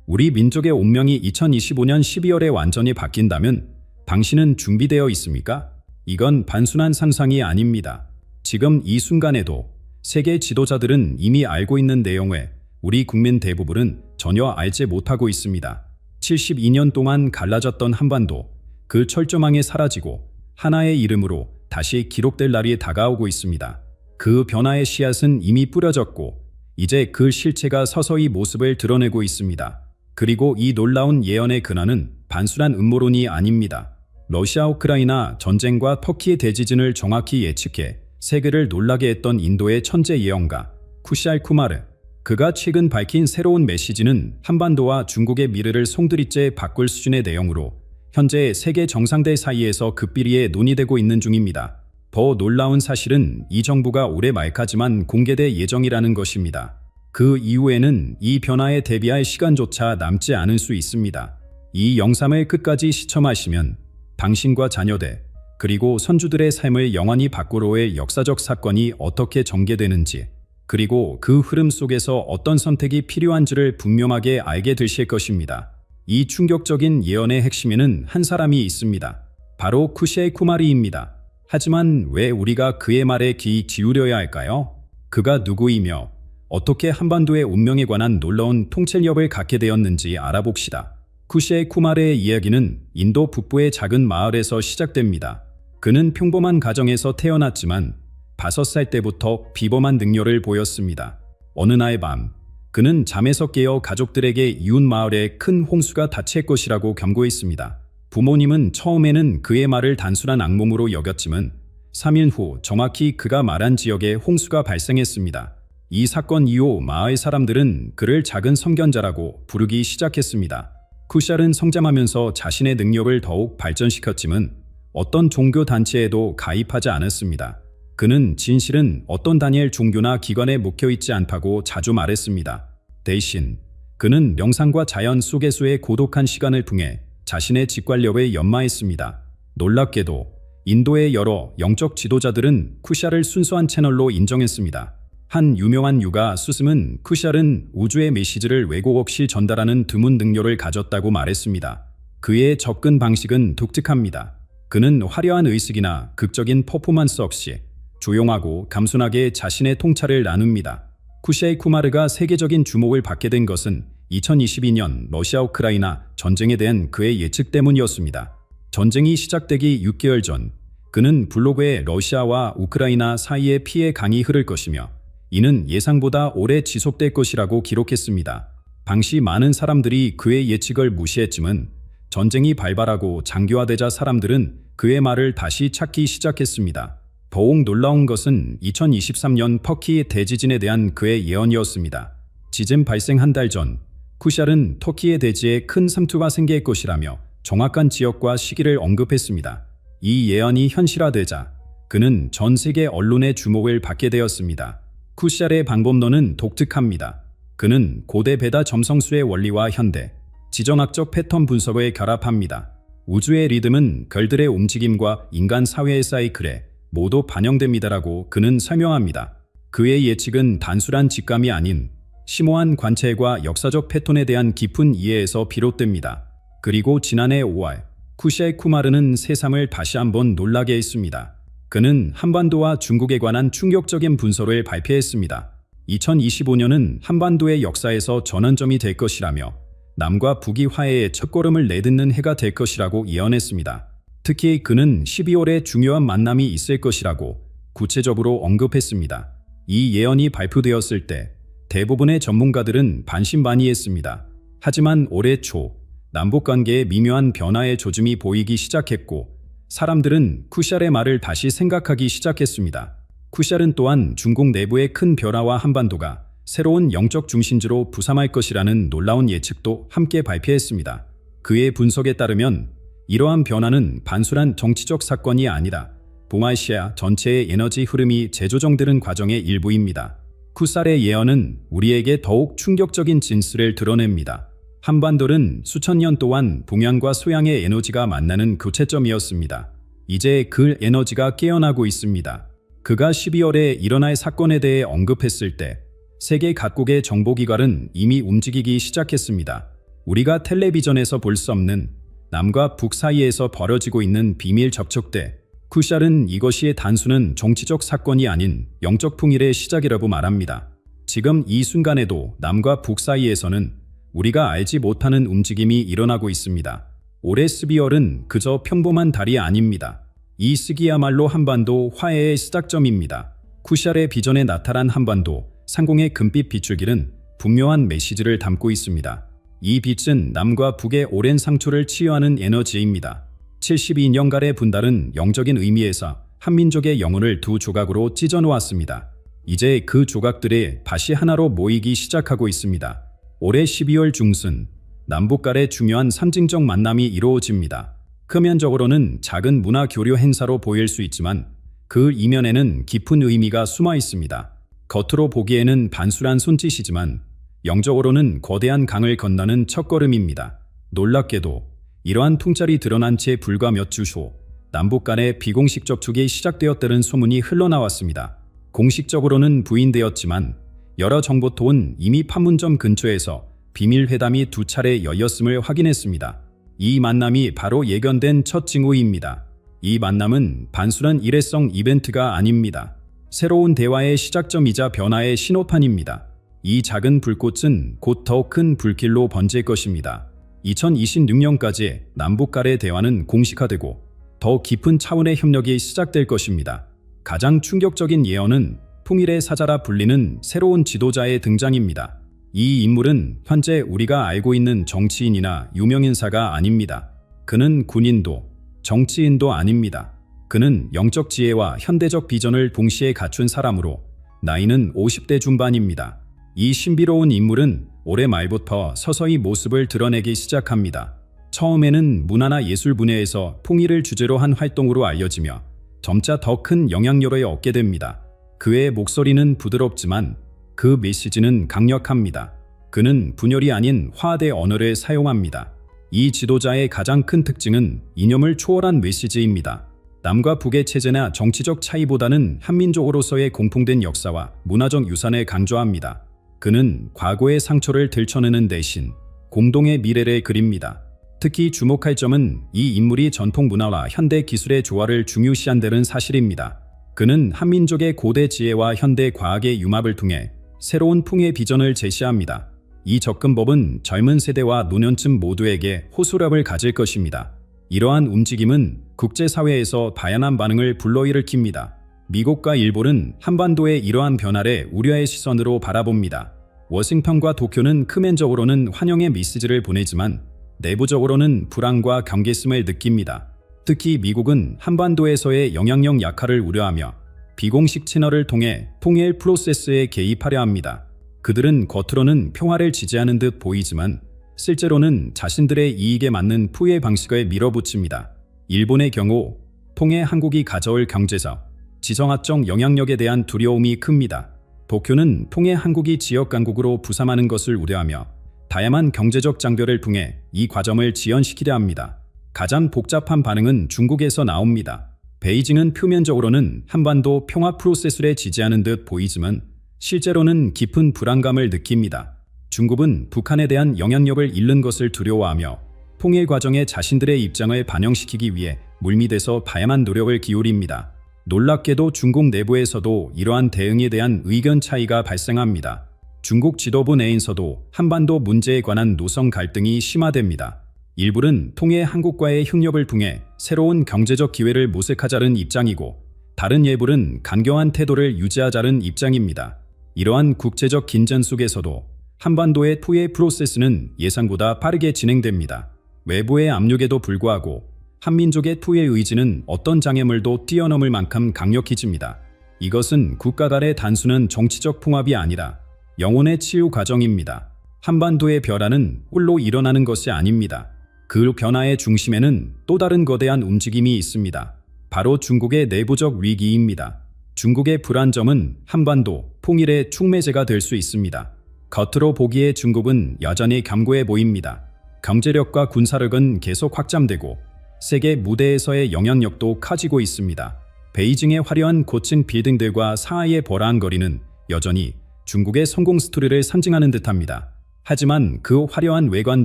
우리 민족의 운명이 2025년 12월에 완전히 바뀐다면 당신은 준비되어 있습니까? 이건 단순한 상상이 아닙니다. 지금 이 순간에도 세계 지도자들은 이미 알고 있는 내용을 우리 국민 대부분은 전혀 알지 못하고 있습니다. 72년 동안 갈라졌던 한반도, 그 철조망이 사라지고 하나의 이름으로 다시 기록될 날이 다가오고 있습니다. 그 변화의 씨앗은 이미 뿌려졌고 이제 그 실체가 서서히 모습을 드러내고 있습니다. 그리고 이 놀라운 예언의 근원은 단순한 음모론이 아닙니다. 러시아 우크라이나 전쟁과 터키의 대지진을 정확히 예측해 세계를 놀라게 했던 인도의 천재 예언가 쿠시알 쿠마르, 그가 최근 밝힌 새로운 메시지는 한반도와 중국의 미래를 송두리째 바꿀 수준의 내용으로 현재 세계 정상들 사이에서 극비리에 논의되고 있는 중입니다. 더 놀라운 사실은 이 정부가 올해 말까지만 공개될 예정이라는 것입니다. 그 이후에는 이 변화에 대비할 시간조차 남지 않을 수 있습니다. 이 영상을 끝까지 시청하시면 당신과 자녀들, 그리고 선주들의 삶을 영원히 바꾸로의 역사적 사건이 어떻게 전개되는지, 그리고 그 흐름 속에서 어떤 선택이 필요한지를 분명하게 알게 되실 것입니다. 이 충격적인 예언의 핵심에는 한 사람이 있습니다. 바로 쿠시에 쿠마르입니다. 하지만 왜 우리가 그의 말에 귀 기울여야 할까요? 그가 누구이며 어떻게 한반도의 운명에 관한 놀라운 통찰력을 갖게 되었는지 알아봅시다. 쿠시에 쿠마르의 이야기는 인도 북부의 작은 마을에서 시작됩니다. 그는 평범한 가정에서 태어났지만 5살 때부터 비범한 능력을 보였습니다. 어느 날 밤, 그는 잠에서 깨어 가족들에게 이웃 마을에 큰 홍수가 닥칠 것이라고 경고했습니다. 부모님은 처음에는 그의 말을 단순한 악몽으로 여겼지만 3일 후 정확히 그가 말한 지역에 홍수가 발생했습니다. 이 사건 이후 마을 사람들은 그를 작은 선견자라고 부르기 시작했습니다. 쿠샬은 성장하면서 자신의 능력을 더욱 발전시켰지만 어떤 종교 단체에도 가입하지 않았습니다. 그는 진실은 어떤 다니엘 종교나 기관에 묵혀있지 않다고 자주 말했습니다. 대신 그는 명상과 자연 속에서의 고독한 시간을 통해 자신의 직관력을 연마했습니다. 놀랍게도 인도의 여러 영적 지도자들은 쿠샬을 순수한 채널로 인정했습니다. 한 유명한 유가 스승은 쿠샬은 우주의 메시지를 왜곡 없이 전달하는 드문 능력을 가졌다고 말했습니다. 그의 접근 방식은 독특합니다. 그는 화려한 의식이나 극적인 퍼포먼스 없이 조용하고 겸손하게 자신의 통찰을 나눕니다. 쿠시에 쿠마르가 세계적인 주목을 받게 된 것은 2022년 러시아 우크라이나 전쟁에 대한 그의 예측 때문이었습니다. 전쟁이 시작되기 6개월 전, 그는 블로그에 러시아와 우크라이나 사이에 피해 강이 흐를 것이며 이는 예상보다 오래 지속될 것이라고 기록했습니다. 당시 많은 사람들이 그의 예측을 무시했지만 전쟁이 발발하고 장기화되자 사람들은 그의 말을 다시 찾기 시작했습니다. 더욱 놀라운 것은 2023년 터키 대지진에 대한 그의 예언이었습니다. 지진 발생 한 달 전, 쿠샬은 터키의 대지에 큰 삼투가 생길 것이라며 정확한 지역과 시기를 언급했습니다. 이 예언이 현실화되자 그는 전 세계 언론의 주목을 받게 되었습니다. 쿠샬의 방법론은 독특합니다. 그는 고대 베다 점성술의 원리와 현대 지정학적 패턴 분석을 결합합니다. 우주의 리듬은 별들의 움직임과 인간 사회의 사이클에 모두 반영됩니다라고 그는 설명합니다. 그의 예측은 단순한 직감이 아닌 심오한 관찰과 역사적 패턴에 대한 깊은 이해에서 비롯됩니다. 그리고 지난해 5월, 쿠시에 쿠마르는 세상을 다시 한번 놀라게 했습니다. 그는 한반도와 중국에 관한 충격적인 분석을 발표했습니다. 2025년은 한반도의 역사에서 전환점이 될 것이라며 남과 북이 화해의 첫걸음을 내딛는 해가 될 것이라고 예언했습니다. 특히 그는 12월에 중요한 만남이 있을 것이라고 구체적으로 언급했습니다. 이 예언이 발표되었을 때 대부분의 전문가들은 반신반의했습니다. 하지만 올해 초 남북관계의 미묘한 변화의 조짐이 보이기 시작했고 사람들은 쿠샬의 말을 다시 생각하기 시작했습니다. 쿠샬은 또한 중국 내부의 큰 변화와 한반도가 새로운 영적 중심지로 부상할 것이라는 놀라운 예측도 함께 발표했습니다. 그의 분석에 따르면 이러한 변화는 단순한 정치적 사건이 아니라 동아시아 전체의 에너지 흐름이 재조정되는 과정의 일부입니다. 쿠샬의 예언은 우리에게 더욱 충격적인 진실을 드러냅니다. 한반도는 수천 년 동안 동양과 서양의 에너지가 만나는 교차점이었습니다. 이제 그 에너지가 깨어나고 있습니다. 그가 12월에 일어날 사건에 대해 언급했을 때 세계 각국의 정보기관은 이미 움직이기 시작했습니다. 우리가 텔레비전에서 볼 수 없는 남과 북 사이에서 벌어지고 있는 비밀 접촉대, 쿠샬은 이것이 단순한 정치적 사건이 아닌 영적 통일의 시작이라고 말합니다. 지금 이 순간에도 남과 북 사이에서는 우리가 알지 못하는 움직임이 일어나고 있습니다. 올해 12월은 그저 평범한 달이 아닙니다. 이 시기야말로 한반도 화해의 시작점입니다. 쿠샬의 비전에 나타난 한반도 상공의 금빛 비출길은 분명한 메시지를 담고 있습니다. 이 빛은 남과 북의 오랜 상처를 치유하는 에너지입니다. 72년간의 분달은 영적인 의미에서 한민족의 영혼을 두 조각으로 찢어놓았습니다. 이제 그 조각들이 다시 하나로 모이기 시작하고 있습니다. 올해 12월 중순, 남북 간의 중요한 상징적 만남이 이루어집니다. 표면적으로는 작은 문화 교류 행사로 보일 수 있지만 그 이면에는 깊은 의미가 숨어 있습니다. 겉으로 보기에는 단순한 손짓이지만 영적으로는 거대한 강을 건너는 첫걸음입니다. 놀랍게도 이러한 통찰이 드러난 채 불과 몇 주 후 남북 간의 비공식 접촉이 시작되었다는 소문이 흘러나왔습니다. 공식적으로는 부인되었지만 여러 정보통은 이미 판문점 근처에서 비밀 회담이 2차례 열렸음을 확인했습니다. 이 만남이 바로 예견된 첫 징후입니다. 이 만남은 단순한 일회성 이벤트가 아닙니다. 새로운 대화의 시작점이자 변화의 신호판입니다. 이 작은 불꽃은 곧 더 큰 불길로 번질 것입니다. 2026년까지 남북 간의 대화는 공식화되고 더 깊은 차원의 협력이 시작될 것입니다. 가장 충격적인 예언은 통일의 사자라 불리는 새로운 지도자의 등장입니다. 이 인물은 현재 우리가 알고 있는 정치인이나 유명인사가 아닙니다. 그는 군인도 정치인도 아닙니다. 그는 영적 지혜와 현대적 비전을 동시에 갖춘 사람으로 나이는 50대 중반입니다. 이 신비로운 인물은 올해 말부터 서서히 모습을 드러내기 시작합니다. 처음에는 문화나 예술 분야에서 통일을 주제로 한 활동으로 알려지며 점차 더 큰 영향력을 얻게 됩니다. 그의 목소리는 부드럽지만 그 메시지는 강력합니다. 그는 분열이 아닌 화합의 언어를 사용합니다. 이 지도자의 가장 큰 특징은 이념을 초월한 메시지입니다. 남과 북의 체제나 정치적 차이보다는 한민족으로서의 공통된 역사와 문화적 유산을 강조합니다. 그는 과거의 상처를 들춰내는 대신 공동의 미래를 그립니다. 특히 주목할 점은 이 인물이 전통 문화와 현대 기술의 조화를 중요시한다는 사실입니다. 그는 한민족의 고대 지혜와 현대 과학의 융합을 통해 새로운 통일 비전을 제시합니다. 이 접근법은 젊은 세대와 노년층 모두에게 호소력을 가질 것입니다. 이러한 움직임은 국제사회에서 다양한 반응을 불러일으킵니다. 미국과 일본은 한반도의 이러한 변화를 우려의 시선으로 바라봅니다. 워싱턴과 도쿄는 표면적으로는 환영의 메시지를 보내지만 내부적으로는 불안과 경계심을 느낍니다. 특히 미국은 한반도에서의 영향력 약화를 우려하며 비공식 채널을 통해 통일 프로세스에 개입하려 합니다. 그들은 겉으로는 평화를 지지하는 듯 보이지만 실제로는 자신들의 이익에 맞는 포의 방식을 밀어붙입니다. 일본의 경우 통해 한국이 가져올 경제적, 지정학적 영향력에 대한 두려움이 큽니다. 도쿄는 통해 한국이 지역 강국으로 부상하는 것을 우려하며 다양한 경제적 장벽을 통해 이 과정을 지연시키려 합니다. 가장 복잡한 반응은 중국에서 나옵니다. 베이징은 표면적으로는 한반도 평화 프로세스를 지지하는 듯 보이지만 실제로는 깊은 불안감을 느낍니다. 중국은 북한에 대한 영향력을 잃는 것을 두려워하며 통일 과정에 자신들의 입장을 반영시키기 위해 물밑에서 다양한 노력을 기울입니다. 놀랍게도 중국 내부에서도 이러한 대응에 대한 의견 차이가 발생합니다. 중국 지도부 내에서도 한반도 문제에 관한 노선 갈등이 심화됩니다. 일부는 통해 한국과의 협력을 통해 새로운 경제적 기회를 모색하자는 입장이고 다른 일부는 강경한 태도를 유지하자는 입장입니다. 이러한 국제적 긴장 속에서도 한반도의 통일 프로세스는 예상보다 빠르게 진행됩니다. 외부의 압력에도 불구하고 한민족의 통일 의지는 어떤 장애물도 뛰어넘을 만큼 강력해집니다. 이것은 국가 간의 단순한 정치적 통합이 아니라 영혼의 치유 과정입니다. 한반도의 변화는 홀로 일어나는 것이 아닙니다. 그 변화의 중심에는 또 다른 거대한 움직임이 있습니다. 바로 중국의 내부적 위기입니다. 중국의 불안점은 한반도 통일의 촉매제가 될 수 있습니다. 겉으로 보기에 중국은 여전히 견고해 보입니다. 경제력과 군사력은 계속 확장되고 세계 무대에서의 영향력도 커지고 있습니다. 베이징의 화려한 고층 빌딩들과 상하이의 버라한거리는 여전히 중국의 성공 스토리를 상징하는 듯합니다. 하지만 그 화려한 외관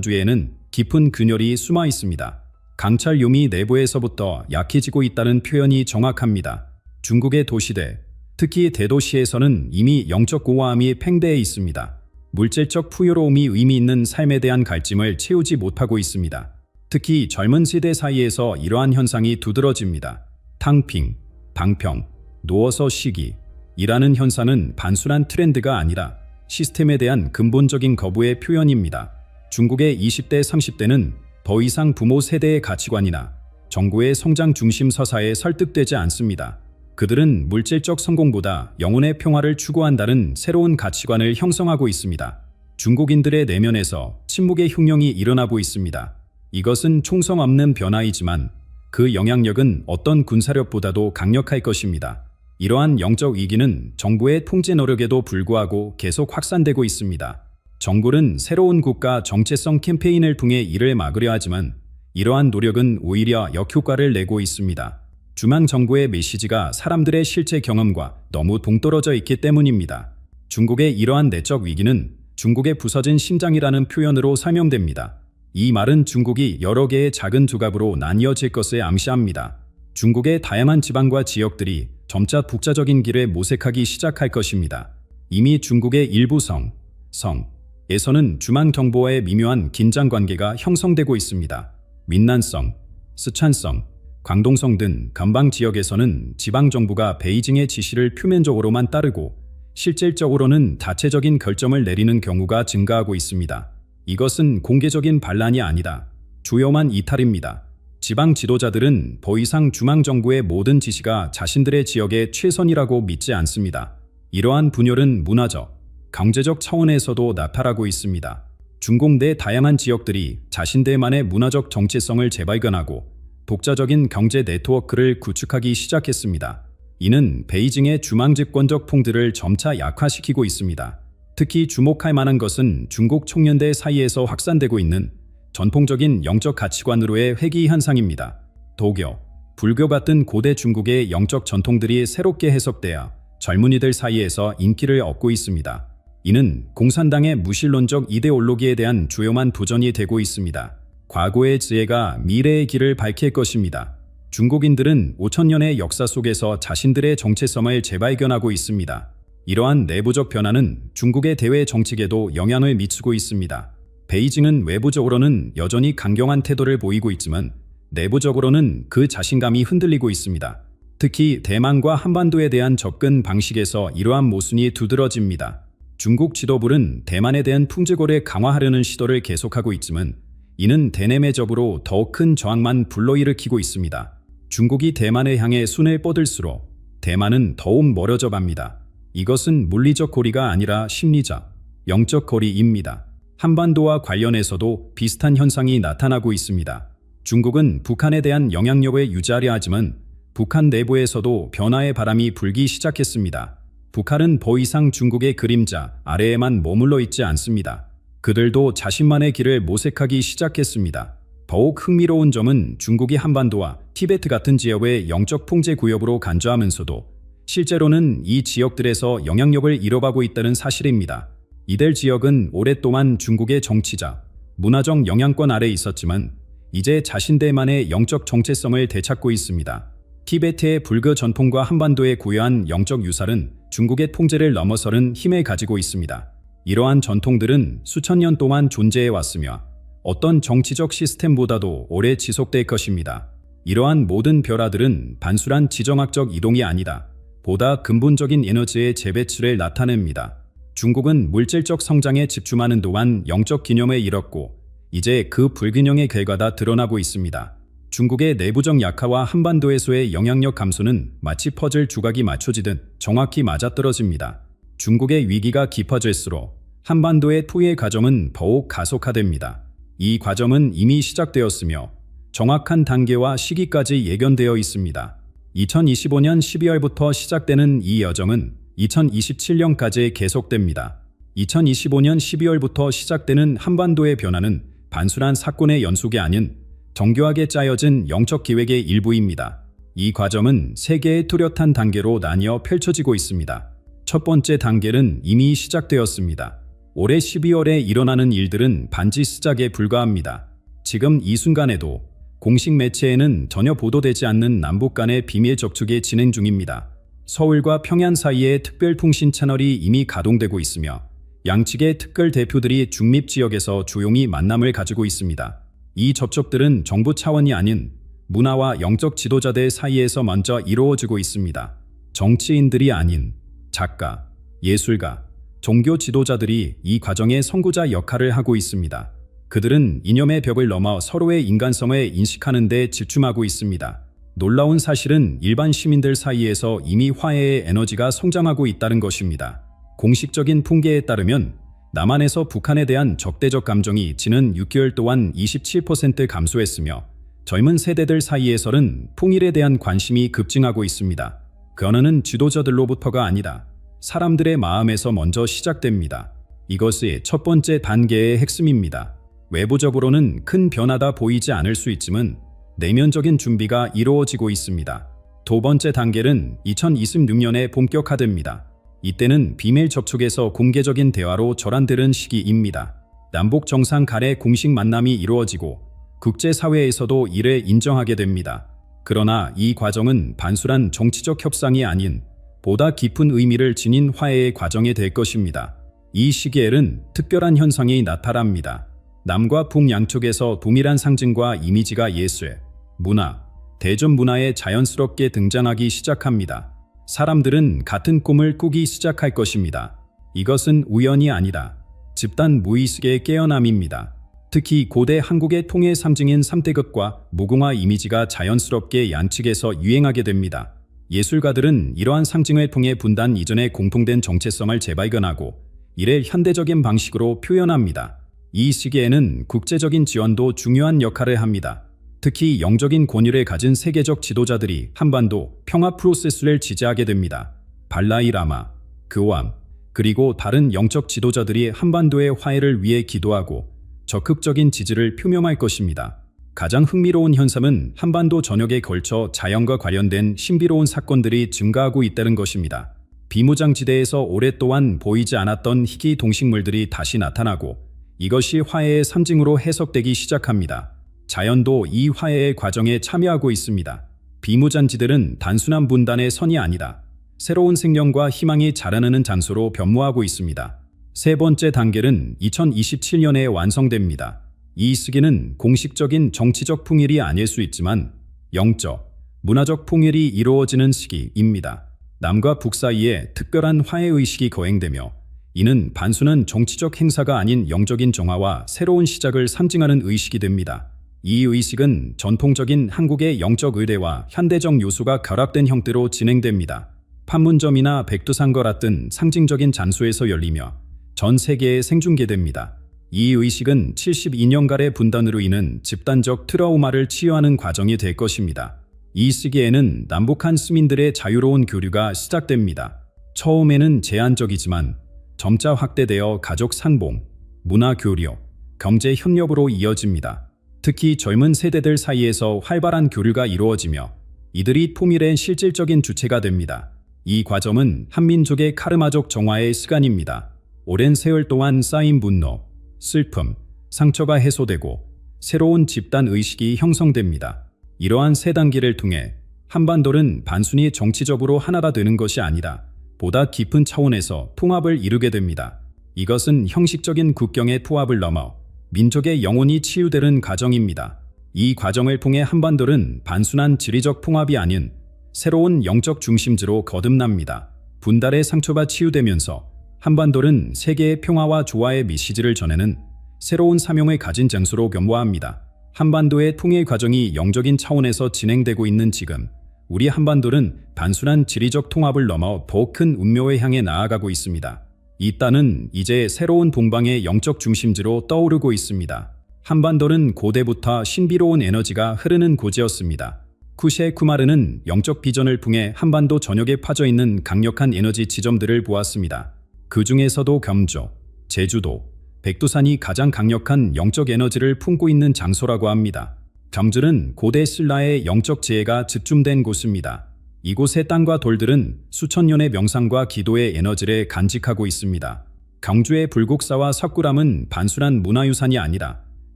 뒤에는 깊은 균열이 숨어 있습니다. 강철용이 내부에서부터 약해지고 있다는 표현이 정확합니다. 중국의 도시들, 특히 대도시에서는 이미 영적 고화함이 팽배해 있습니다. 물질적 풍요로움이 의미 있는 삶에 대한 갈증을 채우지 못하고 있습니다. 특히 젊은 세대 사이에서 이러한 현상이 두드러집니다. 탕핑, 방평, 누워서 쉬기 이라는 현상은 단순한 트렌드가 아니라 시스템에 대한 근본적인 거부의 표현입니다. 중국의 20대, 30대는 더 이상 부모 세대의 가치관이나 정부의 성장 중심 서사에 설득되지 않습니다. 그들은 물질적 성공보다 영혼의 평화를 추구한다는 새로운 가치관을 형성하고 있습니다. 중국인들의 내면에서 침묵의 흉령이 일어나고 있습니다. 이것은 총성 없는 변화이지만 그 영향력은 어떤 군사력보다도 강력할 것입니다. 이러한 영적 위기는 정부의 통제 노력에도 불구하고 계속 확산되고 있습니다. 정부는 새로운 국가 정체성 캠페인을 통해 이를 막으려 하지만 이러한 노력은 오히려 역효과를 내고 있습니다. 중앙정부의 메시지가 사람들의 실제 경험과 너무 동떨어져 있기 때문입니다. 중국의 이러한 내적 위기는 중국의 부서진 심장이라는 표현으로 설명됩니다. 이 말은 중국이 여러 개의 작은 조각으로 나뉘어질 것을 암시합니다. 중국의 다양한 지방과 지역들이 점차 독자적인 길에 모색하기 시작할 것입니다. 이미 중국의 일부 성에서는 중앙정부와의 미묘한 긴장 관계가 형성되고 있습니다. 민난성, 스촨성, 광동성 등 간방 지역에서는 지방정부가 베이징의 지시를 표면적으로만 따르고 실질적으로는 자체적인 결정을 내리는 경우가 증가하고 있습니다. 이것은 공개적인 반란이 아니다. 주요만 이탈입니다. 지방 지도자들은 더 이상 중앙정부의 모든 지시가 자신들의 지역의 최선이라고 믿지 않습니다. 이러한 분열은 문화적, 경제적 차원에서도 나타나고 있습니다. 중국 내 다양한 지역들이 자신들만의 문화적 정체성을 재발견하고 독자적인 경제 네트워크를 구축하기 시작했습니다. 이는 베이징의 중앙집권적 통들을 점차 약화시키고 있습니다. 특히 주목할 만한 것은 중국 청년들 사이에서 확산되고 있는 전통적인 영적 가치관으로의 회귀 현상입니다. 도교, 불교 같은 고대 중국의 영적 전통들이 새롭게 해석되어 젊은이들 사이에서 인기를 얻고 있습니다. 이는 공산당의 무신론적 이데올로기에 대한 주요한 도전이 되고 있습니다. 과거의 지혜가 미래의 길을 밝힐 것입니다. 중국인들은 5천년의 역사 속에서 자신들의 정체성을 재발견하고 있습니다. 이러한 내부적 변화는 중국의 대외 정책에도 영향을 미치고 있습니다. 베이징은 외부적으로는 여전히 강경한 태도를 보이고 있지만 내부적으로는 그 자신감이 흔들리고 있습니다. 특히 대만과 한반도에 대한 접근 방식에서 이러한 모순이 두드러집니다. 중국 지도부는 대만에 대한 풍제고를 강화하려는 시도를 계속하고 있지만 이는 대내외적으로 더욱 큰 저항만 불러일으키고 있습니다. 중국이 대만을 향해 손을 뻗을수록 대만은 더욱 멀어져 갑니다. 이것은 물리적 거리가 아니라 심리적, 영적 거리입니다. 한반도와 관련해서도 비슷한 현상이 나타나고 있습니다. 중국은 북한에 대한 영향력을 유지하려 하지만 북한 내부에서도 변화의 바람이 불기 시작했습니다. 북한은 더 이상 중국의 그림자 아래에만 머물러 있지 않습니다. 그들도 자신만의 길을 모색하기 시작했습니다. 더욱 흥미로운 점은 중국이 한반도와 티베트 같은 지역의 영적 통제 구역으로 간주하면서도 실제로는 이 지역들에서 영향력을 잃어가고 있다는 사실입니다. 이들 지역은 오랫동안 중국의 정치적, 문화적 영향권 아래 있었지만 이제 자신들만의 영적 정체성을 되찾고 있습니다. 티베트의 불교 전통과 한반도의 고유한 영적 유산은 중국의 통제를 넘어서는 힘을 가지고 있습니다. 이러한 전통들은 수천 년 동안 존재해 왔으며 어떤 정치적 시스템보다도 오래 지속될 것입니다. 이러한 모든 변화들은 단순한 지정학적 이동이 아니다. 보다 근본적인 에너지의 재배치를 나타냅니다. 중국은 물질적 성장에 집중하는 동안 영적 균형을 잃었고 이제 그 불균형의 결과가 드러나고 있습니다. 중국의 내부적 약화와 한반도에서의 영향력 감소는 마치 퍼즐 조각이 맞춰지듯 정확히 맞아떨어집니다. 중국의 위기가 깊어질수록 한반도의 포위의 과정은 더욱 가속화됩니다. 이 과정은 이미 시작되었으며 정확한 단계와 시기까지 예견되어 있습니다. 2025년 12월부터 시작되는 이 여정은 2027년까지 계속됩니다. 2025년 12월부터 시작되는 한반도의 변화는 단순한 사건의 연속이 아닌 정교하게 짜여진 영적 기획의 일부입니다. 이 과정은 세 개의 뚜렷한 단계로 나뉘어 펼쳐지고 있습니다. 첫 번째 단계는 이미 시작되었습니다. 올해 12월에 일어나는 일들은 반지 시작에 불과합니다. 지금 이 순간에도 공식 매체에는 전혀 보도되지 않는 남북 간의 비밀 접촉이 진행 중입니다. 서울과 평양 사이의 특별통신 채널이 이미 가동되고 있으며 양측의 특별 대표들이 중립 지역에서 조용히 만남을 가지고 있습니다. 이 접촉들은 정부 차원이 아닌 문화와 영적 지도자들 사이에서 먼저 이루어지고 있습니다. 정치인들이 아닌 작가, 예술가, 종교 지도자들이 이 과정의 선구자 역할을 하고 있습니다. 그들은 이념의 벽을 넘어 서로의 인간성을 인식하는 데 집중하고 있습니다. 놀라운 사실은 일반 시민들 사이에서 이미 화해의 에너지가 성장하고 있다는 것입니다. 공식적인 통계에 따르면 남한에서 북한에 대한 적대적 감정이 지난 6개월 동안 27% 감소했으며 젊은 세대들 사이에서는 통일에 대한 관심이 급증하고 있습니다. 그 언어는 지도자들로부터가 아니다. 사람들의 마음에서 먼저 시작됩니다. 이것이 첫 번째 단계의 핵심입니다. 외부적으로는 큰 변화가 보이지 않을 수 있지만 내면적인 준비가 이루어지고 있습니다. 두 번째 단계는 2026년에 본격화됩니다. 이때는 비밀 접촉에서 공개적인 대화로 전환되는 시기입니다. 남북 정상 간의 공식 만남이 이루어지고 국제사회에서도 이를 인정하게 됩니다. 그러나 이 과정은 단순한 정치적 협상이 아닌 보다 깊은 의미를 지닌 화해의 과정이 될 것입니다. 이 시기에는 특별한 현상이 나타납니다. 남과 북 양쪽에서 동일한 상징과 이미지가 예술, 문화, 대전 문화에 자연스럽게 등장하기 시작합니다. 사람들은 같은 꿈을 꾸기 시작할 것입니다. 이것은 우연이 아니라 집단 무의식의 깨어남입니다. 특히 고대 한국의 통일 상징인 삼대극과 무궁화 이미지가 자연스럽게 양측에서 유행하게 됩니다. 예술가들은 이러한 상징을 통해 분단 이전의 공통된 정체성을 재발견하고 이를 현대적인 방식으로 표현합니다. 이 시기에는 국제적인 지원도 중요한 역할을 합니다. 특히 영적인 권위를 가진 세계적 지도자들이 한반도 평화 프로세스를 지지하게 됩니다. 발라이 라마, 그오암, 그리고 다른 영적 지도자들이 한반도의 화해를 위해 기도하고 적극적인 지지를 표명할 것입니다. 가장 흥미로운 현상은 한반도 전역에 걸쳐 자연과 관련된 신비로운 사건들이 증가하고 있다는 것입니다. 비무장지대에서 오랫동안 보이지 않았던 희귀 동식물들이 다시 나타나고 이것이 화해의 상징으로 해석되기 시작합니다. 자연도 이 화해의 과정에 참여하고 있습니다. 비무장지대는 단순한 분단의 선이 아니라 새로운 생명과 희망이 자라나는 장소로 변모하고 있습니다. 세 번째 단계는 2027년에 완성됩니다. 이 시기는 공식적인 정치적 통일이 아닐 수 있지만 영적, 문화적 통일이 이루어지는 시기입니다. 남과 북 사이에 특별한 화해의식이 거행되며 이는 단순한 정치적 행사가 아닌 영적인 정화와 새로운 시작을 상징하는 의식이 됩니다. 이 의식은 전통적인 한국의 영적 의례와 현대적 요소가 결합된 형태로 진행됩니다. 판문점이나 백두산과 같은 상징적인 장소에서 열리며 전 세계에 생중계됩니다. 이 의식은 72년간의 분단으로 인한 집단적 트라우마를 치유하는 과정이 될 것입니다. 이 시기에는 남북한 시민들의 자유로운 교류가 시작됩니다. 처음에는 제한적이지만 점차 확대되어 가족 상봉, 문화 교류, 경제 협력으로 이어집니다. 특히 젊은 세대들 사이에서 활발한 교류가 이루어지며 이들이 통일의 실질적인 주체가 됩니다. 이 과정은 한민족의 카르마적 정화의 시간입니다. 오랜 세월 동안 쌓인 분노, 슬픔, 상처가 해소되고 새로운 집단 의식이 형성됩니다. 이러한 세 단계를 통해 한반도는 단순히 정치적으로 하나가 되는 것이 아니라 보다 깊은 차원에서 통합을 이루게 됩니다. 이것은 형식적인 국경의 통합을 넘어 민족의 영혼이 치유되는 과정입니다. 이 과정을 통해 한반도는 단순한 지리적 통합이 아닌 새로운 영적 중심지로 거듭납니다. 분달의 상처가 치유되면서 한반도는 세계의 평화와 조화의 메시지를 전하는 새로운 사명을 가진 장소로 변모합니다. 한반도의 통일 과정이 영적인 차원에서 진행되고 있는 지금 우리 한반도는 단순한 지리적 통합을 넘어 더 큰 운명을 향해 나아가고 있습니다. 이 땅은 이제 새로운 동방의 영적 중심지로 떠오르고 있습니다. 한반도는 고대부터 신비로운 에너지가 흐르는 곳이었습니다. 쿠셰 쿠마르는 영적 비전을 통해 한반도 전역에 퍼져있는 강력한 에너지 지점들을 보았습니다. 그 중에서도 겸조, 제주도, 백두산이 가장 강력한 영적 에너지를 품고 있는 장소라고 합니다. 겸주는 고대 신라의 영적 지혜가 집중된 곳입니다. 이곳의 땅과 돌들은 수천 년의 명상과 기도의 에너지를 간직하고 있습니다. 경주의 불국사와 석굴암은 단순한 문화유산이 아니라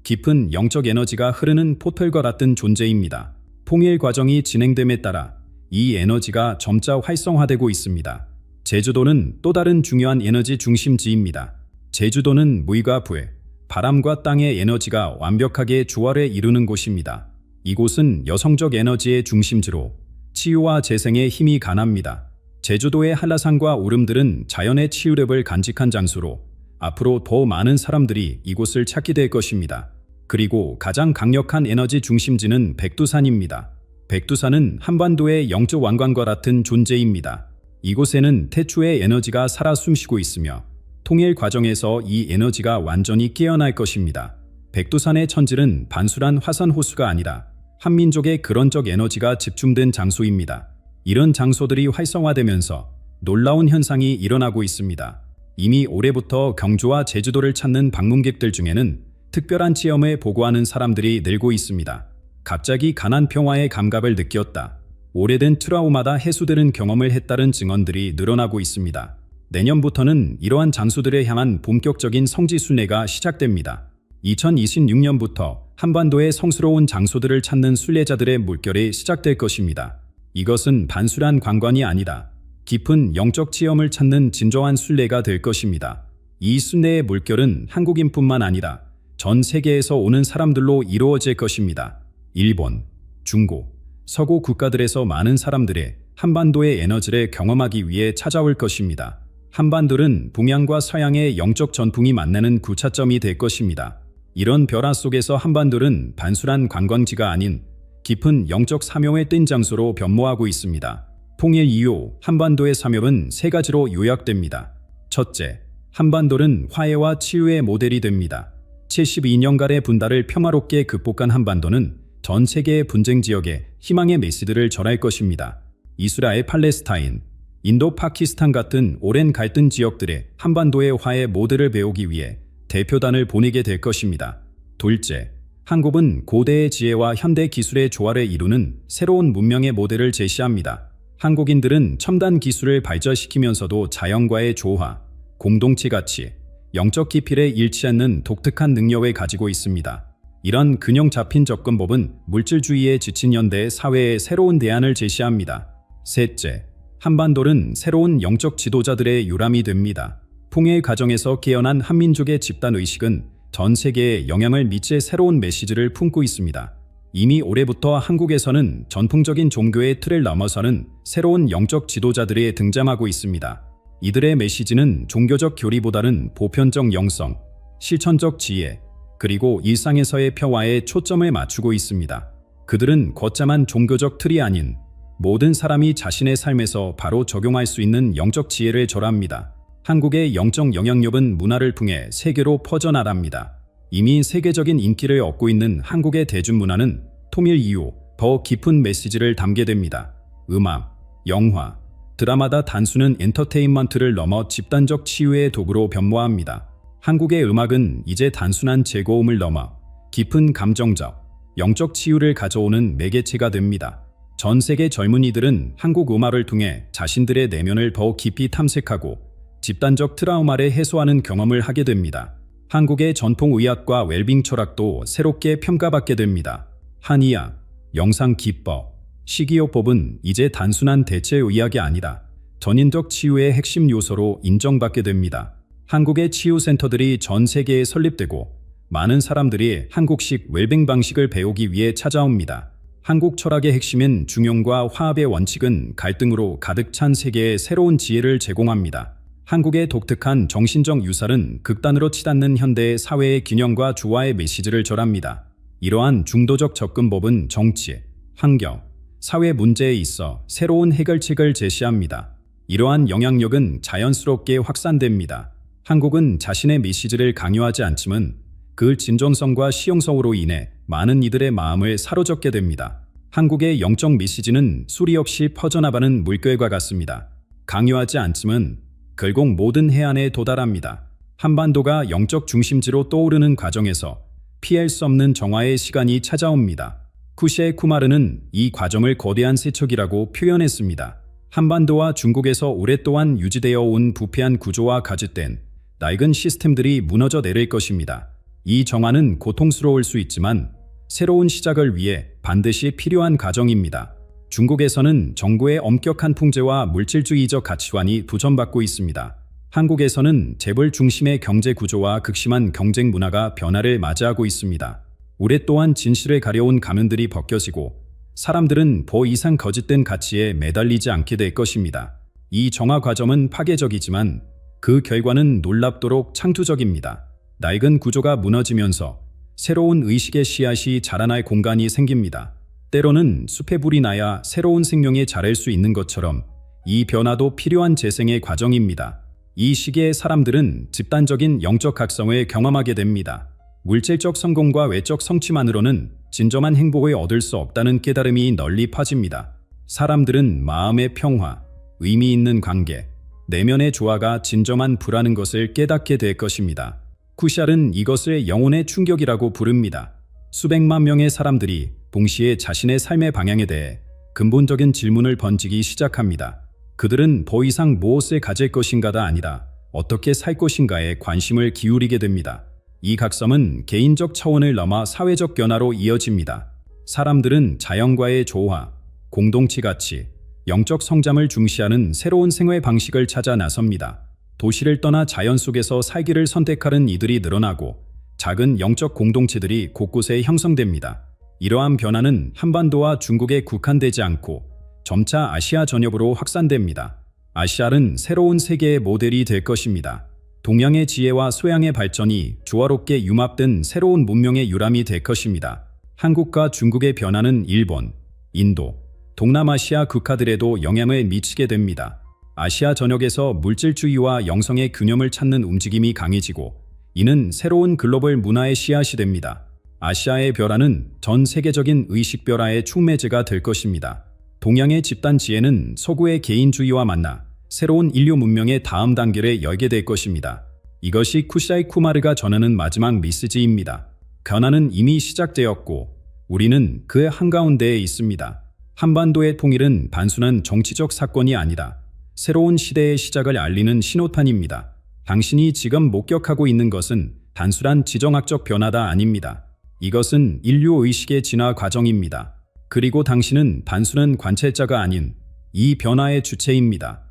깊은 영적 에너지가 흐르는 포털과 같은 존재입니다. 통일 과정이 진행됨에 따라 이 에너지가 점차 활성화되고 있습니다. 제주도는 또 다른 중요한 에너지 중심지입니다. 제주도는 물과 불, 바람과 땅의 에너지가 완벽하게 조화를 이루는 곳입니다. 이곳은 여성적 에너지의 중심지로 치유와 재생의 힘이 가납니다. 제주도의 한라산과 오름들은 자연의 치유력을 간직한 장소로 앞으로 더 많은 사람들이 이곳을 찾게 될 것입니다. 그리고 가장 강력한 에너지 중심지는 백두산입니다. 백두산은 한반도의 영적 왕관과 같은 존재입니다. 이곳에는 태초의 에너지가 살아 숨쉬고 있으며 통일 과정에서 이 에너지가 완전히 깨어날 것입니다. 백두산의 천질은 반술한 화산 호수가 아니라 한민족의 그런적 에너지가 집중된 장소입니다. 이런 장소들이 활성화되면서 놀라운 현상이 일어나고 있습니다. 이미 올해부터 경주와 제주도를 찾는 방문객들 중에는 특별한 체험을 보고하는 사람들이 늘고 있습니다. 갑자기 가난 평화의 감각을 느꼈다. 오래된 트라우마다 해소되는 경험을 했다는 증언들이 늘어나고 있습니다. 내년부터는 이러한 장소들에 향한 본격적인 성지 순례가 시작됩니다. 2026년부터 한반도의 성스러운 장소들을 찾는 순례자들의 물결이 시작될 것입니다. 이것은 단순한 관광이 아니라 깊은 영적 체험을 찾는 진정한 순례가 될 것입니다. 이 순례의 물결은 한국인뿐만 아니라 전 세계에서 오는 사람들로 이루어질 것입니다. 일본, 중국, 서구 국가들에서 많은 사람들의 한반도의 에너지를 경험하기 위해 찾아올 것입니다. 한반도는 동양과 서양의 영적 전풍이 만나는 구차점이 될 것입니다. 이런 변화 속에서 한반도는 단순한 관광지가 아닌 깊은 영적 사명의 뜬 장소로 변모하고 있습니다. 통일 이후 한반도의 사명은 세 가지로 요약됩니다. 첫째, 한반도는 화해와 치유의 모델이 됩니다. 72년간의 분단을 평화롭게 극복한 한반도는 전 세계의 분쟁 지역에 희망의 메시지를 전할 것입니다. 이스라엘, 팔레스타인, 인도, 파키스탄 같은 오랜 갈등 지역들의 한반도의 화해 모델을 배우기 위해 대표단을 보내게 될 것입니다. 둘째, 한국은 고대의 지혜와 현대 기술의 조화를 이루는 새로운 문명의 모델을 제시합니다. 한국인들은 첨단 기술을 발전시키면서도 자연과의 조화, 공동체 가치, 영적 깊이를 잃지 않는 독특한 능력을 가지고 있습니다. 이런 균형 잡힌 접근법은 물질주의에 지친 현대 사회의 새로운 대안을 제시합니다. 셋째, 한반도는 새로운 영적 지도자들의 유람이 됩니다. 통일 과정에서 깨어난 한민족의 집단의식은 전 세계에 영향을 미칠 새로운 메시지를 품고 있습니다. 이미 올해부터 한국에서는 전통적인 종교의 틀을 넘어서는 새로운 영적 지도자들이 등장하고 있습니다. 이들의 메시지는 종교적 교리보다는 보편적 영성, 실천적 지혜, 그리고 일상에서의 평화에 초점을 맞추고 있습니다. 그들은 거창한 종교적 틀이 아닌 모든 사람이 자신의 삶에서 바로 적용할 수 있는 영적 지혜를 절합니다. 한국의 영적 영향력은 문화를 통해 세계로 퍼져나갑니다. 이미 세계적인 인기를 얻고 있는 한국의 대중문화는 통일 이후 더 깊은 메시지를 담게 됩니다. 음악, 영화, 드라마다 단순한 엔터테인먼트를 넘어 집단적 치유의 도구로 변모합니다. 한국의 음악은 이제 단순한 즐거움을 넘어 깊은 감정적, 영적 치유를 가져오는 매개체가 됩니다. 전 세계 젊은이들은 한국 음악을 통해 자신들의 내면을 더 깊이 탐색하고 집단적 트라우마를 해소하는 경험을 하게 됩니다. 한국의 전통의학과 웰빙 철학도 새롭게 평가받게 됩니다. 한의학, 영상기법, 식이요법은 이제 단순한 대체의학이 아니라 전인적 치유의 핵심 요소로 인정받게 됩니다. 한국의 치유센터들이 전 세계에 설립되고 많은 사람들이 한국식 웰빙 방식을 배우기 위해 찾아옵니다. 한국 철학의 핵심인 중용과 화합의 원칙은 갈등으로 가득 찬 세계에 새로운 지혜를 제공합니다. 한국의 독특한 정신적 유산은 극단으로 치닫는 현대의 사회의 균형과 조화의 메시지를 전합니다. 이러한 중도적 접근법은 정치, 환경, 사회 문제에 있어 새로운 해결책을 제시합니다. 이러한 영향력은 자연스럽게 확산됩니다. 한국은 자신의 메시지를 강요하지 않지만 그 진정성과 실용성으로 인해 많은 이들의 마음을 사로잡게 됩니다. 한국의 영적 메시지는 수리 없이 퍼져나가는 물결과 같습니다. 강요하지 않지만 결국 모든 해안에 도달합니다. 한반도가 영적 중심지로 떠오르는 과정에서 피할 수 없는 정화의 시간이 찾아옵니다. 쿠시에 쿠마르는 이 과정을 거대한 세척이라고 표현했습니다. 한반도와 중국에서 오랫동안 유지되어 온 부패한 구조와 가짓된 낡은 시스템들이 무너져 내릴 것입니다. 이 정화는 고통스러울 수 있지만 새로운 시작을 위해 반드시 필요한 과정입니다. 중국에서는 정부의 엄격한 통제와 물질주의적 가치관이 부정받고 있습니다. 한국에서는 재벌 중심의 경제 구조와 극심한 경쟁 문화가 변화를 맞이하고 있습니다. 오랫동안 진실을 가려온 가면들이 벗겨지고 사람들은 더 이상 거짓된 가치에 매달리지 않게 될 것입니다. 이 정화 과정은 파괴적이지만 그 결과는 놀랍도록 창조적입니다. 낡은 구조가 무너지면서 새로운 의식의 씨앗이 자라날 공간이 생깁니다. 때로는 숲에 불이 나야 새로운 생명이 자랄 수 있는 것처럼 이 변화도 필요한 재생의 과정입니다. 이 시기에 사람들은 집단적인 영적 각성을 경험하게 됩니다. 물질적 성공과 외적 성취만으로는 진정한 행복을 얻을 수 없다는 깨달음이 널리 퍼집니다. 사람들은 마음의 평화, 의미 있는 관계, 내면의 조화가 진정한 부라는 것을 깨닫게 될 것입니다. 쿠샬은 이것을 영혼의 충격이라고 부릅니다. 수백만 명의 사람들이 동시에 자신의 삶의 방향에 대해 근본적인 질문을 던지기 시작합니다. 그들은 더 이상 무엇을 가질 것인가가 아니라 어떻게 살 것인가에 관심을 기울이게 됩니다. 이 각성은 개인적 차원을 넘어 사회적 변화로 이어집니다. 사람들은 자연과의 조화, 공동체 가치, 영적 성장을 중시하는 새로운 생활 방식을 찾아 나섭니다. 도시를 떠나 자연 속에서 살기를 선택하는 이들이 늘어나고 작은 영적 공동체들이 곳곳에 형성됩니다. 이러한 변화는 한반도와 중국에 국한되지 않고 점차 아시아 전역으로 확산됩니다. 아시아는 새로운 세계의 모델이 될 것입니다. 동양의 지혜와 소양의 발전이 조화롭게 융합된 새로운 문명의 유람이 될 것입니다. 한국과 중국의 변화는 일본, 인도, 동남아시아 국가들에도 영향을 미치게 됩니다. 아시아 전역에서 물질주의와 영성의 균형을 찾는 움직임이 강해지고 이는 새로운 글로벌 문화의 씨앗이 됩니다. 아시아의 변화는 전 세계적인 의식 변화의 촉매제가 될 것입니다. 동양의 집단 지혜는 서구의 개인주의와 만나 새로운 인류 문명의 다음 단계를 열게 될 것입니다. 이것이 쿠샬 쿠마르가 전하는 마지막 메시지입니다. 변화는 이미 시작되었고 우리는 그 한가운데에 있습니다. 한반도의 통일은 단순한 정치적 사건이 아니라 새로운 시대의 시작을 알리는 신호탄입니다. 당신이 지금 목격하고 있는 것은 단순한 지정학적 변화가 아닙니다. 이것은 인류 의식의 진화 과정입니다. 그리고 당신은 단순한 관찰자가 아닌 이 변화의 주체입니다.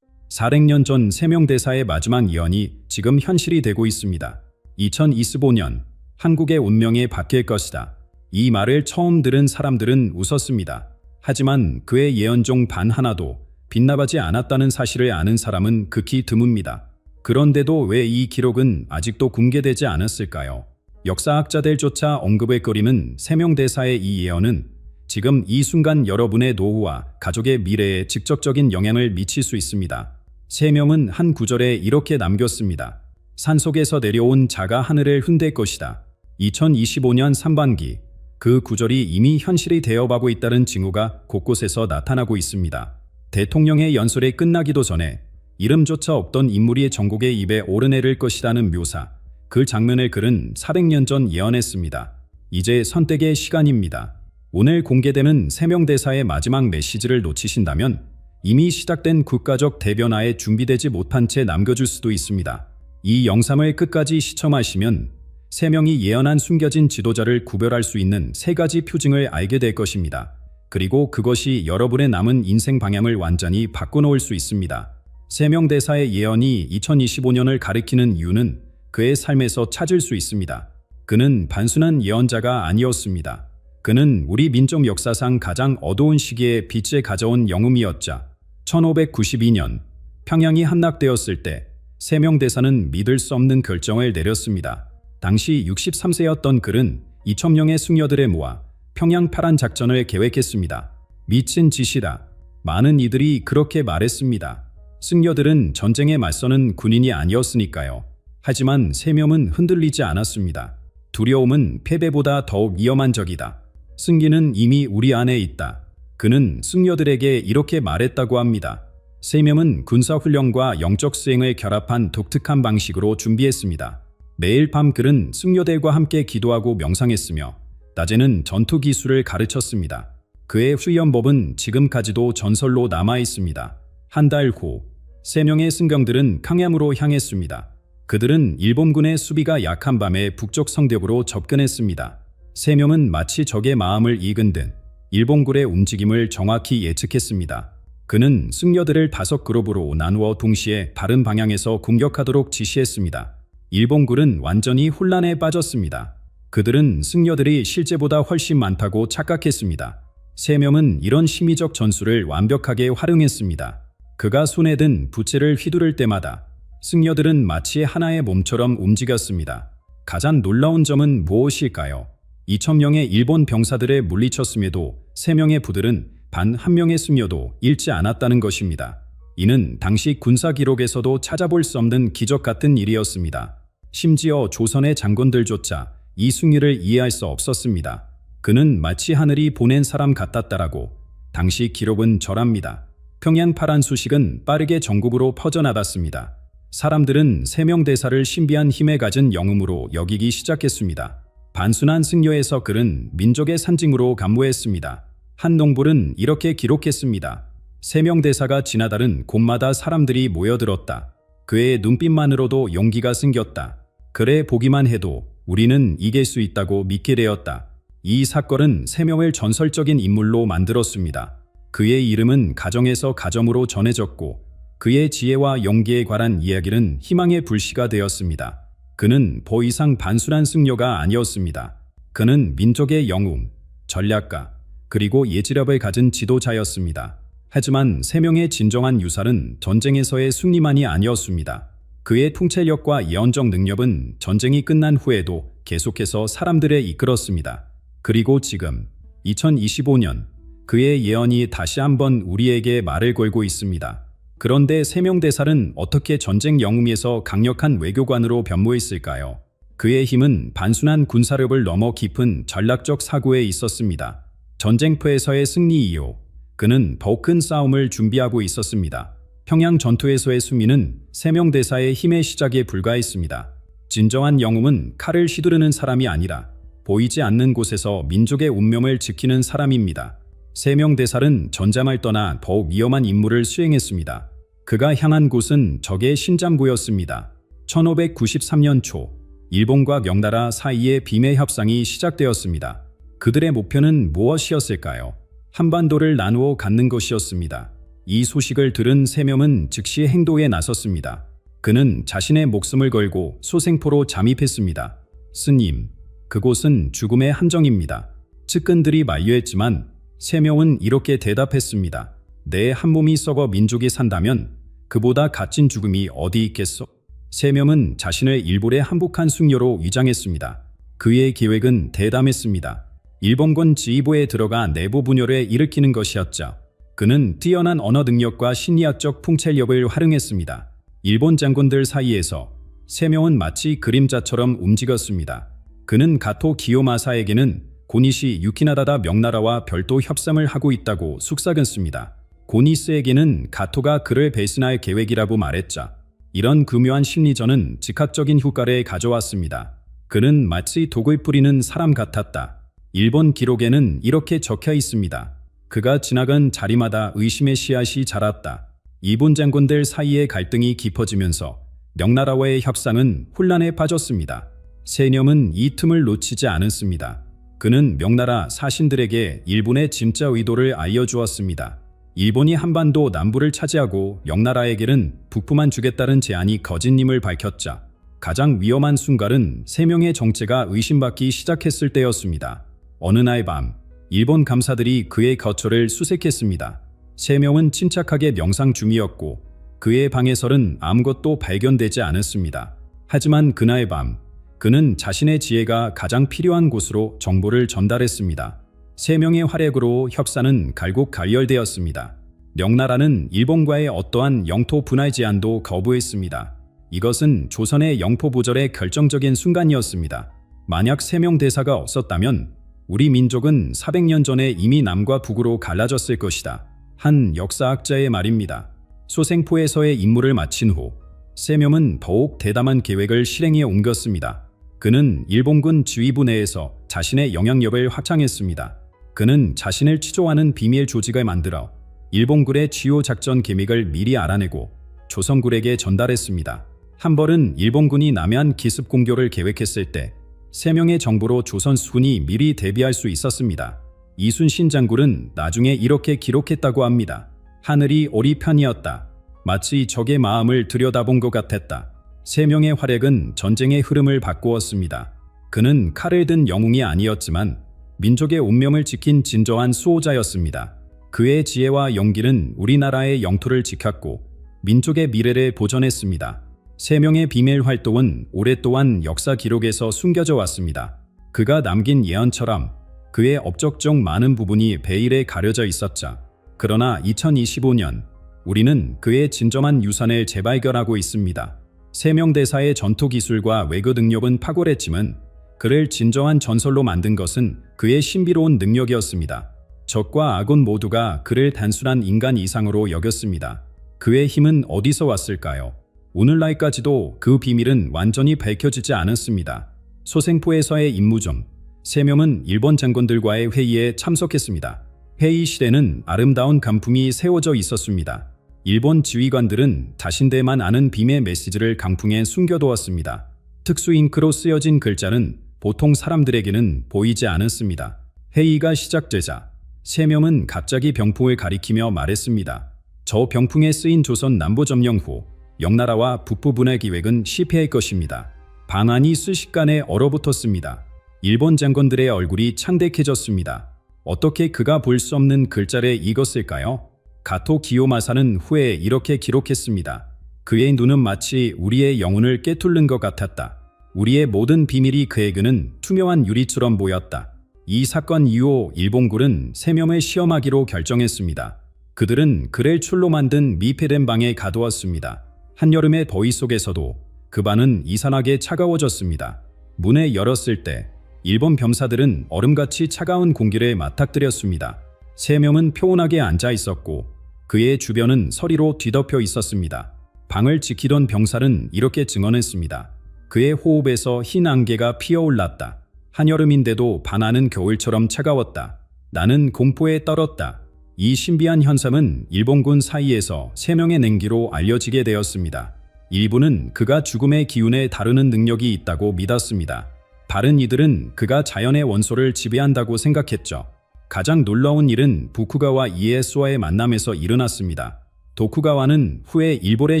400년 전 세명대사의 마지막 예언이 지금 현실이 되고 있습니다. 2025년 한국의 운명이 바뀔 것이다. 이 말을 처음 들은 사람들은 웃었습니다. 하지만 그의 예언 중 단 하나도 빗나가지 않았다는 사실을 아는 사람은 극히 드뭅니다. 그런데도 왜 이 기록은 아직도 공개되지 않았을까요? 역사학자들조차 언급을 거리는 세명대사의 이 예언은 지금 이 순간 여러분의 노후와 가족의 미래에 직접적인 영향을 미칠 수 있습니다. 세명은 한 구절에 이렇게 남겼습니다. 산속에서 내려온 자가 하늘을 흔들 것이다. 2025년 상반기 그 구절이 이미 현실이 되어가고 있다는 징후가 곳곳에서 나타나고 있습니다. 대통령의 연설이 끝나기도 전에 이름조차 없던 인물이 전국의 입에 오르내릴 것이라는 묘사, 그 장면을 그는 400년 전 예언했습니다. 이제 선택의 시간입니다. 오늘 공개되는 세명대사의 마지막 메시지를 놓치신다면 이미 시작된 국가적 대변화에 준비되지 못한 채 남겨줄 수도 있습니다. 이 영상을 끝까지 시청하시면 세명이 예언한 숨겨진 지도자를 구별할 수 있는 3가지 표징을 알게 될 것입니다. 그리고 그것이 여러분의 남은 인생 방향을 완전히 바꿔놓을 수 있습니다. 세명대사의 예언이 2025년을 가리키는 이유는 그의 삶에서 찾을 수 있습니다. 그는 단순한 예언자가 아니었습니다. 그는 우리 민족 역사상 가장 어두운 시기에 빛을 가져온 영웅이었자 1592년 평양이 함락되었을 때 세명대사는 믿을 수 없는 결정을 내렸습니다. 당시 63세였던 그는 2,000명의 승려들을 모아 평양 파란 작전을 계획했습니다. 미친 짓이다. 많은 이들이 그렇게 말했습니다. 승려들은 전쟁에 맞서는 군인이 아니었으니까요. 하지만 세명은 흔들리지 않았습니다. 두려움은 패배보다 더욱 위험한 적이다. 승리는 이미 우리 안에 있다. 그는 승려들에게 이렇게 말했다고 합니다. 세명은 군사훈련과 영적 수행을 결합한 독특한 방식으로 준비했습니다. 매일 밤 그는 승려들과 함께 기도하고 명상했으며 낮에는 전투 기술을 가르쳤습니다. 그의 훈련법은 지금까지도 전설로 남아 있습니다. 한 달 후, 세명의 승경들은 캉양으로 향했습니다. 그들은 일본군의 수비가 약한 밤에 북쪽 성벽으로 접근했습니다. 세명은 마치 적의 마음을 읽은 듯 일본군의 움직임을 정확히 예측했습니다. 그는 승려들을 5그룹으로 나누어 동시에 다른 방향에서 공격하도록 지시했습니다. 일본군은 완전히 혼란에 빠졌습니다. 그들은 승려들이 실제보다 훨씬 많다고 착각했습니다. 세명은 이런 심리적 전술을 완벽하게 활용했습니다. 그가 손에 든 부채를 휘두를 때마다 승려들은 마치 하나의 몸처럼 움직였습니다. 가장 놀라운 점은 무엇일까요? 2,000명의 일본 병사들을 물리쳤음에도 3명의 부들은 단 1명의 승려도 잃지 않았다는 것입니다. 이는 당시 군사 기록에서도 찾아볼 수 없는 기적 같은 일이었습니다. 심지어 조선의 장군들조차 이 승리를 이해할 수 없었습니다. 그는 마치 하늘이 보낸 사람 같았다라고 당시 기록은 절합니다. 평양 파란 소식은 빠르게 전국으로 퍼져나갔습니다. 사람들은 세명대사를 신비한 힘에 가진 영웅으로 여기기 시작했습니다. 반순한 승려에서 그는 민족의 상징으로 간무했습니다. 한 농불은 이렇게 기록했습니다. 세명대사가 지나다른 곳마다 사람들이 모여들었다. 그의 눈빛만으로도 용기가 생겼다. 그래 보기만 해도 우리는 이길 수 있다고 믿게 되었다. 이 사건은 세명을 전설적인 인물로 만들었습니다. 그의 이름은 가정에서 가정으로 전해졌고 그의 지혜와 용기에 관한 이야기는 희망의 불씨가 되었습니다. 그는 더 이상 단순한 승려가 아니었습니다. 그는 민족의 영웅, 전략가, 그리고 예지력을 가진 지도자였습니다. 하지만 세명의 진정한 유산은 전쟁에서의 승리만이 아니었습니다. 그의 통찰력과 예언적 능력은 전쟁이 끝난 후에도 계속해서 사람들을 이끌었습니다. 그리고 지금 2025년 그의 예언이 다시 한번 우리에게 말을 걸고 있습니다. 그런데 세명대사는 어떻게 전쟁 영웅에서 강력한 외교관으로 변모했을까요? 그의 힘은 단순한 군사력을 넘어 깊은 전략적 사고에 있었습니다. 전쟁터에서의 승리 이후 그는 더욱 큰 싸움을 준비하고 있었습니다. 평양 전투에서의 승리는 세명대사의 힘의 시작에 불과했습니다. 진정한 영웅은 칼을 휘두르는 사람이 아니라 보이지 않는 곳에서 민족의 운명을 지키는 사람입니다. 세명대사는 전장을 떠나 더욱 위험한 임무를 수행했습니다. 그가 향한 곳은 적의 신장부였습니다. 1593년 초 일본과 명나라 사이의 비밀 협상이 시작되었습니다. 그들의 목표는 무엇이었을까요? 한반도를 나누어 갖는 것이었습니다. 이 소식을 들은 세명은 즉시 행동에 나섰습니다. 그는 자신의 목숨을 걸고 소생포로 잠입했습니다. 스님, 그곳은 죽음의 함정입니다. 측근들이 만류했지만 세명은 이렇게 대답했습니다. 내 한 몸이 썩어 민족이 산다면 그보다 값진 죽음이 어디 있겠소? 세명은 자신을 일본에 항복한 승려로 위장했습니다. 그의 계획은 대담했습니다. 일본군 지휘부에 들어가 내부 분열을 일으키는 것이었죠. 그는 뛰어난 언어 능력과 심리학적 통찰력을 활용했습니다. 일본 장군들 사이에서 세명은 마치 그림자처럼 움직였습니다. 그는 가토 기요마사에게는 고니시 유키나다다 명나라와 별도 협상을 하고 있다고 속삭였습니다. 고니스에게는 가토가 그를 배신할 계획이라고 말했죠. 이런 교묘한 심리전은 즉각적인 효과를 가져왔습니다. 그는 마치 독을 뿌리는 사람 같았다. 일본 기록에는 이렇게 적혀 있습니다. 그가 지나간 자리마다 의심의 씨앗이 자랐다. 일본 장군들 사이의 갈등이 깊어지면서 명나라와의 협상은 혼란에 빠졌습니다. 세념은 이 틈을 놓치지 않았습니다. 그는 명나라 사신들에게 일본의 진짜 의도를 알려주었습니다. 일본이 한반도 남부를 차지하고 명나라에게는 북부만 주겠다는 제안이 거짓임을 밝혔자 가장 위험한 순간은 세명의 정체가 의심받기 시작했을 때였습니다. 어느 날 밤 일본 감사들이 그의 거처를 수색했습니다. 세명은 침착하게 명상 중이었고 그의 방에서는 아무것도 발견되지 않았습니다. 하지만 그날 밤 그는 자신의 지혜가 가장 필요한 곳으로 정보를 전달했습니다. 세명의 활약으로 협상은 결국 가결되었습니다. 명나라는 일본과의 어떠한 영토 분할 제안도 거부했습니다. 이것은 조선의 영토 보절의 결정적인 순간이었습니다. 만약 세명대사가 없었다면 우리 민족은 400년 전에 이미 남과 북으로 갈라졌을 것이다. 한 역사학자의 말입니다. 소생포에서의 임무를 마친 후 세명은 더욱 대담한 계획을 실행에 옮겼습니다. 그는 일본군 지휘부 내에서 자신의 영향력을 확장했습니다. 그는 자신을 취조하는 비밀 조직을 만들어 일본군의 주요 작전 계획을 미리 알아내고 조선군에게 전달했습니다. 한 벌은 일본군이 남해안 기습 공격을 계획했을 때 세명의 정보로 조선 수군이 미리 대비할 수 있었습니다. 이순신 장군은 나중에 이렇게 기록했다고 합니다. 하늘이 우리 편이었다. 마치 적의 마음을 들여다본 것 같았다. 세명의 활약은 전쟁의 흐름을 바꾸었습니다. 그는 칼을 든 영웅이 아니었지만 민족의 운명을 지킨 진정한 수호자였습니다. 그의 지혜와 용기는 우리나라의 영토를 지켰고 민족의 미래를 보존했습니다. 세명의 비밀 활동은 오랫동안 역사 기록에서 숨겨져 왔습니다. 그가 남긴 예언처럼 그의 업적 중 많은 부분이 베일에 가려져 있었죠. 그러나 2025년 우리는 그의 진정한 유산을 재발견하고 있습니다. 세명대사의 전투 기술과 외교 능력은 탁월했지만 그를 진정한 전설로 만든 것은 그의 신비로운 능력이었습니다. 적과 아군 모두가 그를 단순한 인간 이상으로 여겼습니다. 그의 힘은 어디서 왔을까요? 오늘날까지도 그 비밀은 완전히 밝혀지지 않았습니다. 소생포에서의 임무 중 세명은 일본 장군들과의 회의에 참석했습니다. 회의실에는 아름다운 간풍이 세워져 있었습니다. 일본 지휘관들은 자신들만 아는 비밀 메시지를 강풍에 숨겨두었습니다. 특수 잉크로 쓰여진 글자는 보통 사람들에게는 보이지 않았습니다. 회의가 시작되자 세명은 갑자기 병풍을 가리키며 말했습니다. 저 병풍에 쓰인 조선 남부 점령 후 영나라와 북부 분할 기획은 실패할 것입니다. 방안이 순식간에 얼어붙었습니다. 일본 장군들의 얼굴이 창백해졌습니다. 어떻게 그가 볼 수 없는 글자를 읽었을까요? 가토 기요마사는 후에 이렇게 기록했습니다. 그의 눈은 마치 우리의 영혼을 꿰뚫는 것 같았다. 우리의 모든 비밀이 그에게는 투명한 유리처럼 보였다. 이 사건 이후 일본군은 세명을 시험하기로 결정했습니다. 그들은 그를 출로 만든 미폐된 방에 가두었습니다. 한여름의 더위 속에서도 그 방은 이상하게 차가워졌습니다. 문을 열었을 때 일본 병사들은 얼음같이 차가운 공기를 맞닥뜨렸습니다. 세명은 평온하게 앉아 있었고 그의 주변은 서리로 뒤덮여 있었습니다. 방을 지키던 병사는 이렇게 증언했습니다. 그의 호흡에서 흰 안개가 피어올랐다. 한여름인데도 반하는 겨울처럼 차가웠다. 나는 공포에 떨었다. 이 신비한 현상은 일본군 사이에서 세명의 냉기로 알려지게 되었습니다. 일부는 그가 죽음의 기운을 다루는 능력이 있다고 믿었습니다. 다른 이들은 그가 자연의 원소를 지배한다고 생각했죠. 가장 놀라운 일은 도쿠가와 이에스와의 만남에서 일어났습니다. 도쿠가와는 후에 일본의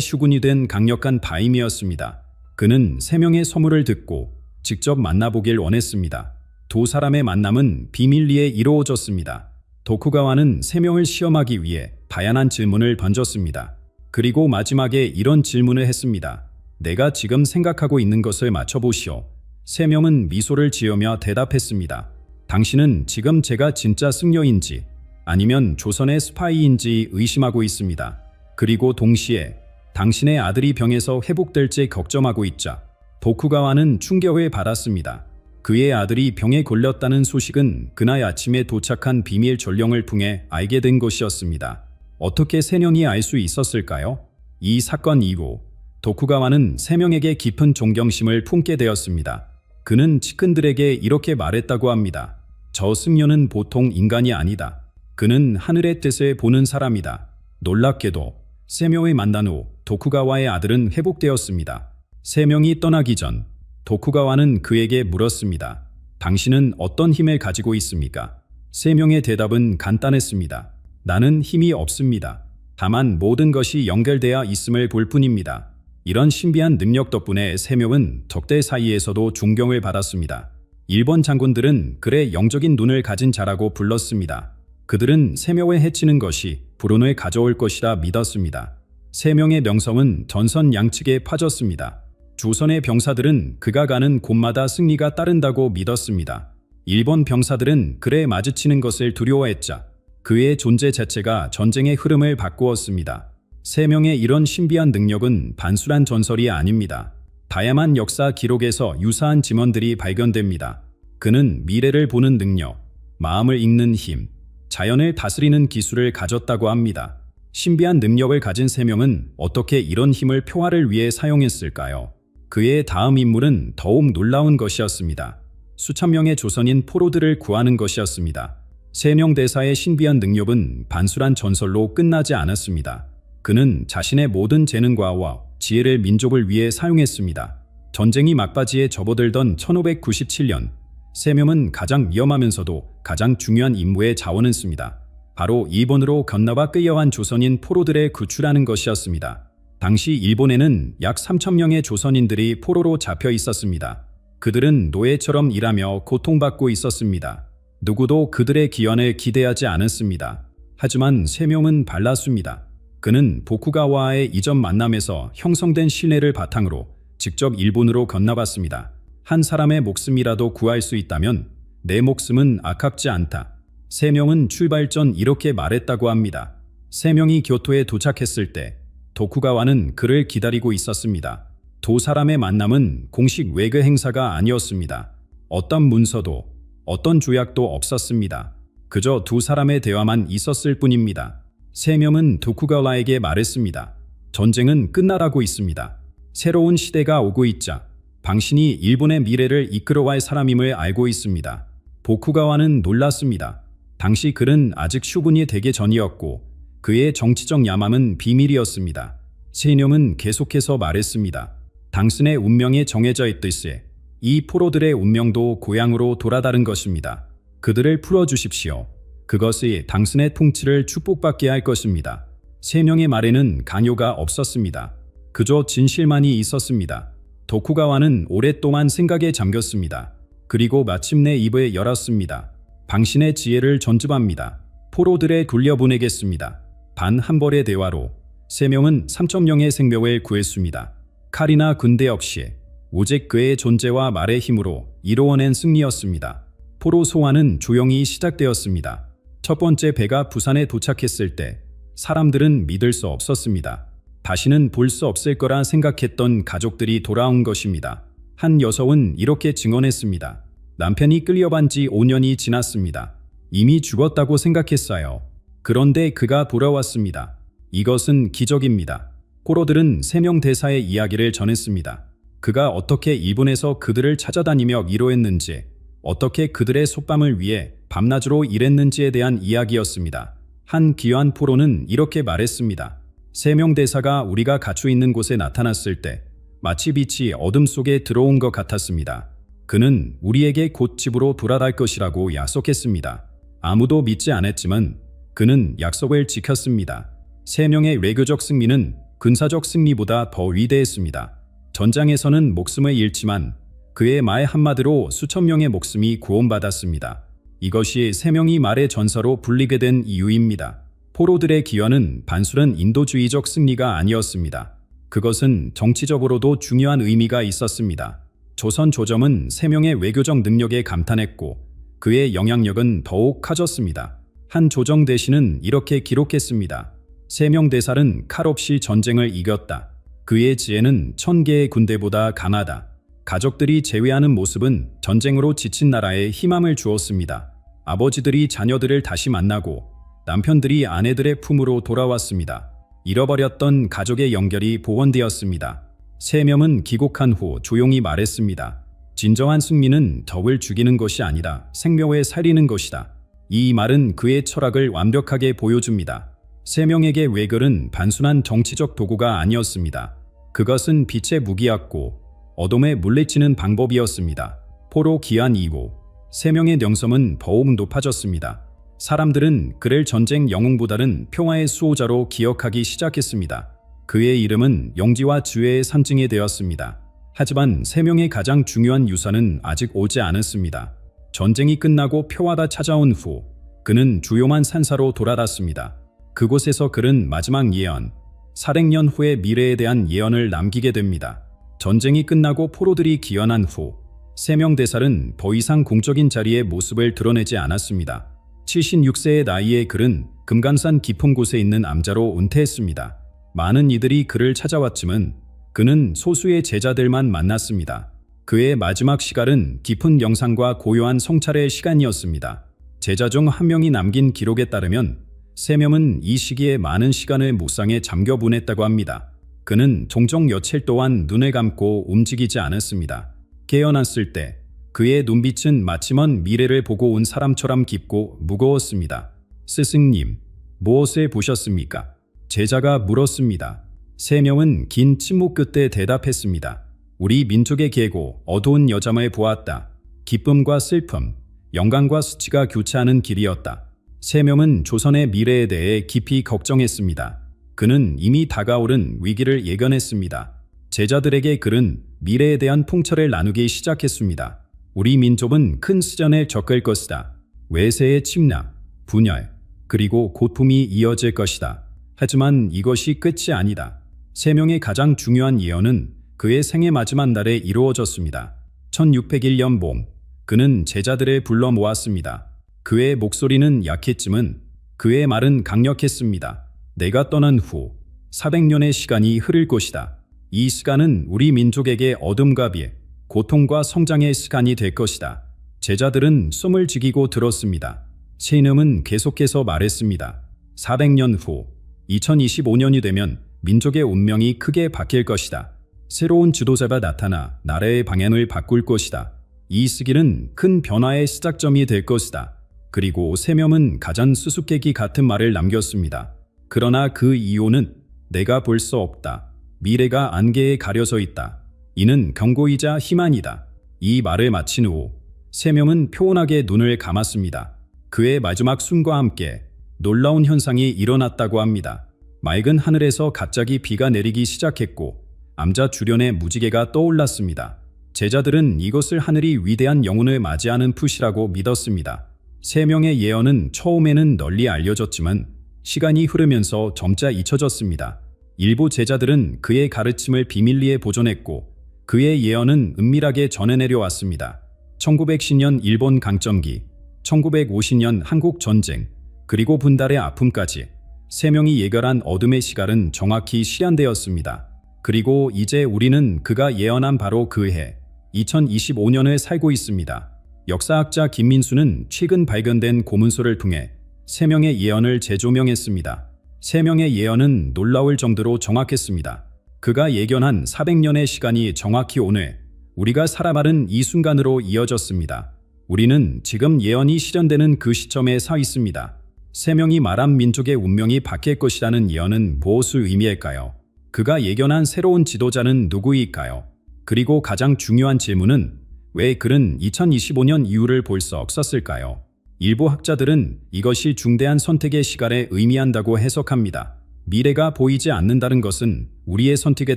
슈군이 된 강력한 바임이었습니다. 그는 세명의 소문을 듣고 직접 만나보길 원했습니다. 두 사람의 만남은 비밀리에 이루어졌습니다. 도쿠가와는 세명을 시험하기 위해 다양한 질문을 던졌습니다. 그리고 마지막에 이런 질문을 했습니다. 내가 지금 생각하고 있는 것을 맞춰보시오. 세명은 미소를 지으며 대답했습니다. 당신은 지금 제가 진짜 승려인지 아니면 조선의 스파이인지 의심하고 있습니다. 그리고 동시에 당신의 아들이 병에서 회복될지 걱정하고 있자. 도쿠가와는 충격을 받았습니다. 그의 아들이 병에 걸렸다는 소식은 그날 아침에 도착한 비밀 전령을 통해 알게 된 것이었습니다. 어떻게 세명이 알 수 있었을까요? 이 사건 이후 도쿠가와는 세명에게 깊은 존경심을 품게 되었습니다. 그는 측근들에게 이렇게 말했다고 합니다. 저 승려는 보통 인간이 아니다. 그는 하늘의 뜻을 보는 사람이다. 놀랍게도 세명을 만난 후 도쿠가와의 아들은 회복되었습니다. 세명이 떠나기 전 도쿠가와는 그에게 물었습니다. 당신은 어떤 힘을 가지고 있습니까? 세명의 대답은 간단했습니다. 나는 힘이 없습니다. 다만 모든 것이 연결되어 있음을 볼 뿐입니다. 이런 신비한 능력 덕분에 세명은 적들 사이에서도 존경을 받았습니다. 일본 장군들은 그의 영적인 눈을 가진 자라고 불렀습니다. 그들은 세명을 해치는 것이 불운을 가져올 것이라 믿었습니다. 세명의 명성은 전선 양측에 퍼졌습니다. 조선의 병사들은 그가 가는 곳마다 승리가 따른다고 믿었습니다. 일본 병사들은 그를 마주치는 것을 두려워했자 그의 존재 자체가 전쟁의 흐름을 바꾸었습니다. 세명의 이런 신비한 능력은 단순한 전설이 아닙니다. 다양한 역사 기록에서 유사한 증언들이 발견됩니다. 그는 미래를 보는 능력, 마음을 읽는 힘, 자연을 다스리는 기술을 가졌다고 합니다. 신비한 능력을 가진 세명은 어떻게 이런 힘을 평화를 위해 사용했을까요? 그의 다음 임무는 더욱 놀라운 것이었습니다. 수천 명의 조선인 포로들을 구하는 것이었습니다. 세명대사의 신비한 능력은 단순한 전설로 끝나지 않았습니다. 그는 자신의 모든 재능과 지혜를 민족을 위해 사용했습니다. 전쟁이 막바지에 접어들던 1597년, 세명은 가장 위험하면서도 가장 중요한 임무에 자원했습니다. 바로 일본으로 건너와 끌려간 조선인 포로들을 구출하는 것이었습니다. 당시 일본에는 약 3,000명의 조선인들이 포로로 잡혀 있었습니다. 그들은 노예처럼 일하며 고통받고 있었습니다. 누구도 그들의 기원을 기대하지 않았습니다. 하지만 세명은 달랐습니다. 그는 도쿠가와의 이전 만남에서 형성된 신뢰를 바탕으로 직접 일본으로 건너갔습니다. 한 사람의 목숨이라도 구할 수 있다면 내 목숨은 아깝지 않다. 세명은 출발 전 이렇게 말했다고 합니다. 세 명이 교토에 도착했을 때 도쿠가와는 그를 기다리고 있었습니다. 두 사람의 만남은 공식 외교 행사가 아니었습니다. 어떤 문서도 어떤 조약도 없었습니다. 그저 두 사람의 대화만 있었을 뿐입니다. 세 명은 도쿠가와에게 말했습니다. 전쟁은 끝나라고 있습니다. 새로운 시대가 오고 있자 당신이 일본의 미래를 이끌어갈 사람임을 알고 있습니다. 도쿠가와는 놀랐습니다. 당시 그는 아직 슈군이 되기 전이었고 그의 정치적 야망은 비밀이었습니다. 세뇽은 계속해서 말했습니다. 당신의 운명이 정해져 있듯이 이 포로들의 운명도 고향으로 돌아다른 것입니다. 그들을 풀어주십시오. 그것이 당신의 통치를 축복받게 할 것입니다. 세뇽의 말에는 강요가 없었습니다. 그저 진실만이 있었습니다. 도쿠가와는 오랫동안 생각에 잠겼습니다. 그리고 마침내 입을 열었습니다. 당신의 지혜를 전집합니다. 포로들에 돌려보내겠습니다. 단 한 벌의 대화로 세 명은 3,000명의 생명을 구했습니다. 칼이나 군대 없이 오직 그의 존재와 말의 힘으로 이루어낸 승리였습니다. 포로 소환은 조용히 시작되었습니다. 첫 번째 배가 부산에 도착했을 때 사람들은 믿을 수 없었습니다. 다시는 볼 수 없을 거라 생각했던 가족들이 돌아온 것입니다. 한 여성은 이렇게 증언했습니다. 남편이 끌려간 지 5년이 지났습니다. 이미 죽었다고 생각했어요. 그런데 그가 돌아왔습니다. 이것은 기적입니다. 포로들은 세 명 대사의 이야기를 전했습니다. 그가 어떻게 일본에서 그들을 찾아다니며 위로했는지, 어떻게 그들의 속밤을 위해 밤낮으로 일했는지에 대한 이야기였습니다. 한 귀한 포로는 이렇게 말했습니다. 세 명 대사가 우리가 갇혀 있는 곳에 나타났을 때 마치 빛이 어둠 속에 들어온 것 같았습니다. 그는 우리에게 곧 집으로 돌아갈 것이라고 약속했습니다. 아무도 믿지 않았지만 그는 약속을 지켰습니다. 세 명의 외교적 승리는 군사적 승리보다 더 위대했습니다. 전장에서는 목숨을 잃지만 그의 말 한마디로 수천 명의 목숨이 구원받았습니다. 이것이 세 명이 말의 전사로 불리게 된 이유입니다. 포로들의 기원은 단순한 인도주의적 승리가 아니었습니다. 그것은 정치적으로도 중요한 의미가 있었습니다. 조선 조정은 세 명의 외교적 능력에 감탄했고 그의 영향력은 더욱 커졌습니다. 한 조정 대신은 이렇게 기록했습니다. 세 명 대사는 칼 없이 전쟁을 이겼다. 그의 지혜는 1000개의 군대보다 강하다. 가족들이 제외하는 모습은 전쟁으로 지친 나라에 희망을 주었습니다. 아버지들이 자녀들을 다시 만나고 남편들이 아내들의 품으로 돌아왔습니다. 잃어버렸던 가족의 연결이 복원되었습니다. 세 명은 귀국한 후 조용히 말했습니다. 진정한 승리는 적을 죽이는 것이 아니라 생명을 살리는 것이다. 이 말은 그의 철학을 완벽하게 보여줍니다. 세 명에게 외교는 단순한 정치적 도구가 아니었습니다. 그것은 빛의 무기였고 어둠에 물리치는 방법이었습니다. 포로 귀환 이후 세 명의 명성은 더욱 높아졌습니다. 사람들은 그를 전쟁 영웅보다는 평화의 수호자로 기억하기 시작했습니다. 그의 이름은 영지와 지혜의 상징이 되었습니다. 하지만 세 명의 가장 중요한 유산은 아직 오지 않았습니다. 전쟁이 끝나고 평화가 찾아온 후 그는 조용한 산사로 돌아갔습니다. 그곳에서 그는 마지막 예언, 400년 후의 미래에 대한 예언을 남기게 됩니다. 전쟁이 끝나고 포로들이 귀환한 후 세 명 대사는 더 이상 공적인 자리에 모습을 드러내지 않았습니다. 76세의 나이에 그는 금강산 깊은 곳에 있는 암자로 은퇴했습니다. 많은 이들이 그를 찾아왔지만 그는 소수의 제자들만 만났습니다. 그의 마지막 시간은 깊은 영상과 고요한 성찰의 시간이었습니다. 제자 중 한 명이 남긴 기록에 따르면 세 명은 이 시기에 많은 시간을 묵상에 잠겨 보냈다고 합니다. 그는 종종 며칠 동안 눈을 감고 움직이지 않았습니다. 깨어났을 때 그의 눈빛은 마치 먼 미래를 보고 온 사람처럼 깊고 무거웠습니다. 스승님, 무엇을 보셨습니까? 제자가 물었습니다. 세 명은 긴 침묵 끝에 대답했습니다. 우리 민족의 계고 어두운 여정을 보았다. 기쁨과 슬픔, 영광과 수치가 교차하는 길이었다. 세 명은 조선의 미래에 대해 깊이 걱정했습니다. 그는 이미 다가오는 위기를 예견했습니다. 제자들에게 그는 미래에 대한 풍철을 나누기 시작했습니다. 우리 민족은 큰 시련에 겪을 것이다. 외세의 침략, 분열, 그리고 고통이 이어질 것이다. 하지만 이것이 끝이 아니다. 세 명의 가장 중요한 예언은 그의 생의 마지막 날에 이루어졌습니다. 1601년 봄, 그는 제자들을 불러 모았습니다. 그의 목소리는 약했지만 그의 말은 강력했습니다. 내가 떠난 후 400년의 시간이 흐를 것이다. 이 시간은 우리 민족에게 어둠과 비애, 고통과 성장의 시간이 될 것이다. 제자들은 숨을 죽이고 들었습니다. 신음은 계속해서 말했습니다. 400년 후 2025년이 되면 민족의 운명이 크게 바뀔 것이다. 새로운 지도자가 나타나 나라의 방향을 바꿀 것이다. 이 시기는 큰 변화의 시작점이 될 것이다. 그리고 세명은 가장 수수께끼 같은 말을 남겼습니다. 그러나 그 이유는 내가 볼 수 없다. 미래가 안개에 가려져 있다. 이는 경고이자 희망이다. 이 말을 마친 후 세명은 표온하게 눈을 감았습니다. 그의 마지막 숨과 함께 놀라운 현상이 일어났다고 합니다. 맑은 하늘에서 갑자기 비가 내리기 시작했고 암자 주변에 무지개가 떠올랐습니다. 제자들은 이것을 하늘이 위대한 영혼을 맞이하는 푸시라고 믿었습니다. 세 명의 예언은 처음에는 널리 알려졌지만 시간이 흐르면서 점차 잊혀졌습니다. 일부 제자들은 그의 가르침을 비밀리에 보존했고 그의 예언은 은밀하게 전해내려왔습니다. 1910년 일본 강점기, 1950년 한국 전쟁, 그리고 분달의 아픔까지 세 명이 예견한 어둠의 시간은 정확히 실현되었습니다. 그리고 이제 우리는 그가 예언한 바로 그 해, 2025년을 살고 있습니다. 역사학자 김민수는 최근 발견된 고문서를 통해 세 명의 예언을 재조명했습니다. 세 명의 예언은 놀라울 정도로 정확했습니다. 그가 예견한 400년의 시간이 정확히 오늘 우리가 살아가는 이 순간으로 이어졌습니다. 우리는 지금 예언이 실현되는 그 시점에 서 있습니다. 세 명이 말한 민족의 운명이 바뀔 것이라는 예언은 무엇을 의미할까요? 그가 예견한 새로운 지도자는 누구일까요? 그리고 가장 중요한 질문은 왜 그는 2025년 이후를 볼 수 없었을까요? 일부 학자들은 이것이 중대한 선택의 시간에 의미한다고 해석합니다. 미래가 보이지 않는다는 것은 우리의 선택에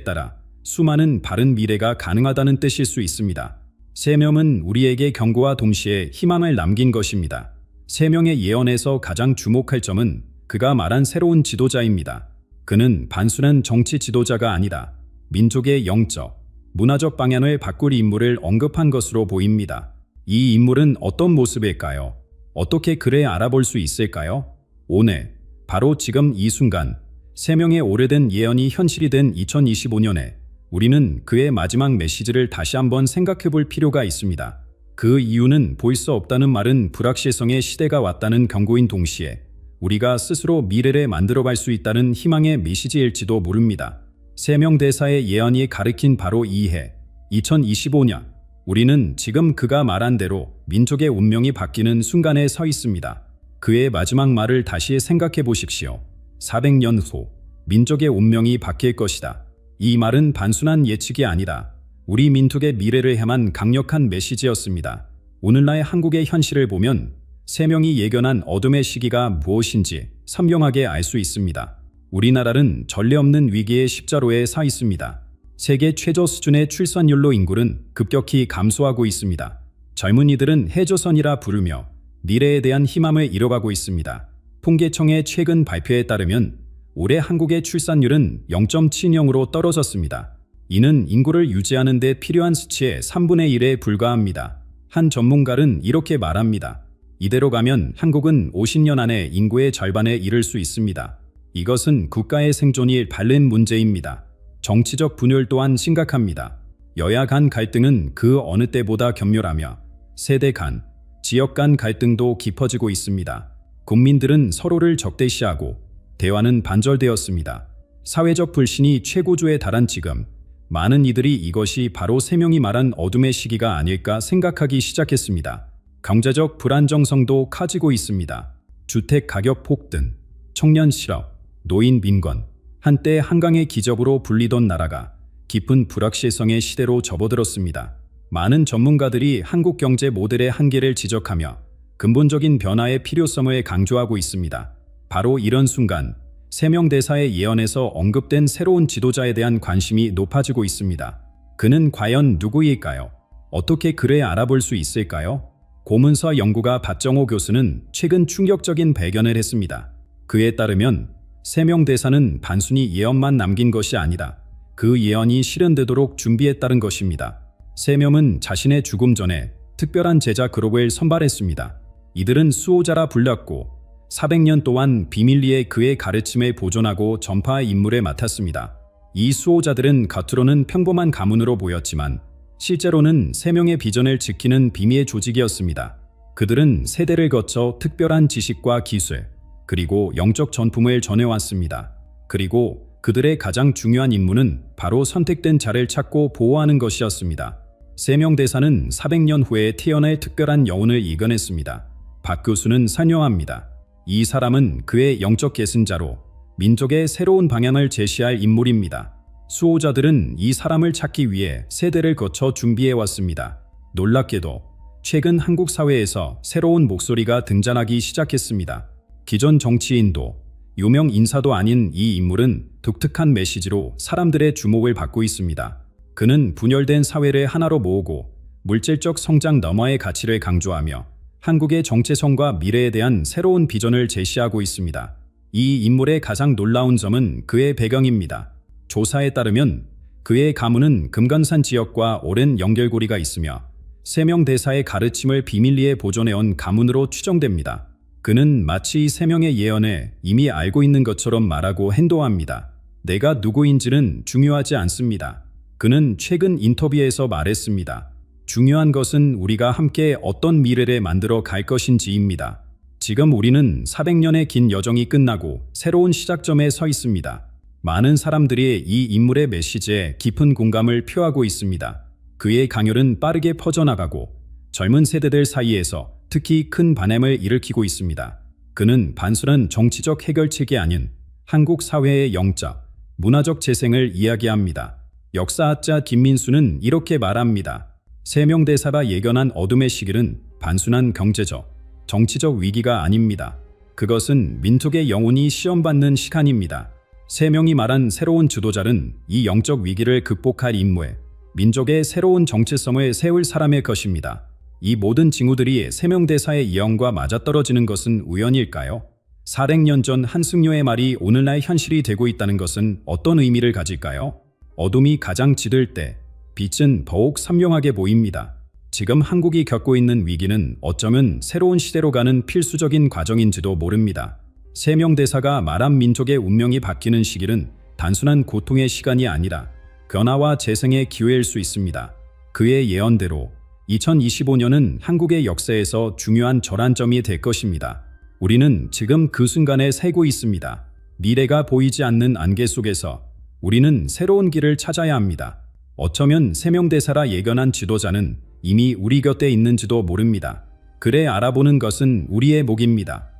따라 수많은 바른 미래가 가능하다는 뜻일 수 있습니다. 세 명은 우리에게 경고와 동시에 희망을 남긴 것입니다. 세 명의 예언에서 가장 주목할 점은 그가 말한 새로운 지도자입니다. 그는 단순한 정치 지도자가 아니라 민족의 영적, 문화적 방향을 바꿀 인물을 언급한 것으로 보입니다. 이 인물은 어떤 모습일까요? 어떻게 그를 알아볼 수 있을까요? 오늘, 바로 지금 이 순간, 세 명의 오래된 예언이 현실이 된 2025년에 우리는 그의 마지막 메시지를 다시 한번 생각해 볼 필요가 있습니다. 그 이유는 볼 수 없다는 말은 불확실성의 시대가 왔다는 경고인 동시에 우리가 스스로 미래를 만들어갈 수 있다는 희망의 메시지일지도 모릅니다. 세 명 대사의 예언이 가리킨 바로 이 해, 2025년, 우리는 지금 그가 말한 대로 민족의 운명이 바뀌는 순간에 서 있습니다. 그의 마지막 말을 다시 생각해 보십시오. 400년 후, 민족의 운명이 바뀔 것이다. 이 말은 단순한 예측이 아니라 우리 민족의 미래를 향한 강력한 메시지였습니다. 오늘날 한국의 현실을 보면 세 명이 예견한 어둠의 시기가 무엇인지 선명하게 알 수 있습니다. 우리나라는 전례 없는 위기의 십자로에 서 있습니다. 세계 최저 수준의 출산율로 인구는 급격히 감소하고 있습니다. 젊은이들은 해조선이라 부르며 미래에 대한 희망을 잃어가고 있습니다. 통계청의 최근 발표에 따르면 올해 한국의 출산율은 0.70으로 떨어졌습니다. 이는 인구를 유지하는 데 필요한 수치의 3분의 1에 불과합니다. 한 전문가는 이렇게 말합니다. 이대로 가면 한국은 50년 안에 인구의 절반에 이를 수 있습니다. 이것은 국가의 생존이 달린 문제입니다. 정치적 분열 또한 심각합니다. 여야 간 갈등은 그 어느 때보다 격렬하며 세대 간, 지역 간 갈등도 깊어지고 있습니다. 국민들은 서로를 적대시하고 대화는 단절되었습니다. 사회적 불신이 최고조에 달한 지금 많은 이들이 이것이 바로 세 명이 말한 어둠의 시기가 아닐까 생각하기 시작했습니다. 경제적 불안정성도 커지고 있습니다. 주택 가격 폭등, 청년 실업, 노인 빈곤, 한때 한강의 기적으로 불리던 나라가 깊은 불확실성의 시대로 접어들었습니다. 많은 전문가들이 한국 경제 모델의 한계를 지적하며 근본적인 변화의 필요성을 강조하고 있습니다. 바로 이런 순간 세 명 대사의 예언에서 언급된 새로운 지도자에 대한 관심이 높아지고 있습니다. 그는 과연 누구일까요? 어떻게 그를 알아볼 수 있을까요? 고문서 연구가 박정호 교수는 최근 충격적인 발견을 했습니다. 그에 따르면 세 명 대사는 단순히 예언만 남긴 것이 아니라 그 예언이 실현되도록 준비했다는 것입니다. 세 명은 자신의 죽음 전에 특별한 제자 그룹을 선발했습니다. 이들은 수호자라 불렸고 400년 동안 비밀리에 그의 가르침을 보존하고 전파할 임무를 맡았습니다. 이 수호자들은 겉으로는 평범한 가문으로 보였지만 실제로는 세명의 비전을 지키는 비밀의 조직이었습니다. 그들은 세대를 거쳐 특별한 지식과 기술, 그리고 영적 전품을 전해왔습니다. 그리고 그들의 가장 중요한 임무는 바로 선택된 자를 찾고 보호하는 것이었습니다. 세명대사는 400년 후에 태어날 특별한 여운을 이겨냈습니다. 박 교수는 산여합니다. 이 사람은 그의 영적 계승자로 민족의 새로운 방향을 제시할 인물입니다. 수호자들은 이 사람을 찾기 위해 세대를 거쳐 준비해왔습니다. 놀랍게도 최근 한국 사회에서 새로운 목소리가 등장하기 시작했습니다. 기존 정치인도 유명 인사도 아닌 이 인물은 독특한 메시지로 사람들의 주목을 받고 있습니다. 그는 분열된 사회를 하나로 모으고 물질적 성장 너머의 가치를 강조하며 한국의 정체성과 미래에 대한 새로운 비전을 제시하고 있습니다. 이 인물의 가장 놀라운 점은 그의 배경입니다. 조사에 따르면 그의 가문은 금강산 지역과 오랜 연결고리가 있으며 세명대사의 가르침을 비밀리에 보존해온 가문으로 추정됩니다. 그는 마치 이 세명의 예언을 이미 알고 있는 것처럼 말하고 행동합니다. 내가 누구인지는 중요하지 않습니다. 그는 최근 인터뷰에서 말했습니다. 중요한 것은 우리가 함께 어떤 미래를 만들어 갈 것인지입니다. 지금 우리는 400년의 긴 여정이 끝나고 새로운 시작점에 서 있습니다. 많은 사람들이 이 인물의 메시지에 깊은 공감을 표하고 있습니다. 그의 강연은 빠르게 퍼져나가고 젊은 세대들 사이에서 특히 큰 반향을 일으키고 있습니다. 그는 단순한 정치적 해결책이 아닌 한국 사회의 영적, 문화적 재생을 이야기합니다. 역사학자 김민수는 이렇게 말합니다. 세명대사가 예견한 어둠의 시기는 단순한 경제적, 정치적 위기가 아닙니다. 그것은 민족의 영혼이 시험받는 시간입니다. 세명이 말한 새로운 지도자는 이 영적 위기를 극복할 임무에 민족의 새로운 정체성을 세울 사람의 것입니다. 이 모든 징후들이 세명대사의 예언과 맞아떨어지는 것은 우연일까요? 400년 전 한승려의 말이 오늘날 현실이 되고 있다는 것은 어떤 의미를 가질까요? 어둠이 가장 짙을 때 빛은 더욱 선명하게 보입니다. 지금 한국이 겪고 있는 위기는 어쩌면 새로운 시대로 가는 필수적인 과정인지도 모릅니다. 세명대사가 말한 민족의 운명이 바뀌는 시기는 단순한 고통의 시간이 아니라 변화와 재생의 기회일 수 있습니다. 그의 예언대로 2025년은 한국의 역사에서 중요한 전환점이 될 것입니다. 우리는 지금 그 순간에 살고 있습니다. 미래가 보이지 않는 안개 속에서 우리는 새로운 길을 찾아야 합니다. 어쩌면 세명대사라 예견한 지도자는 이미 우리 곁에 있는지도 모릅니다. 그래 알아보는 것은 우리의 몫입니다.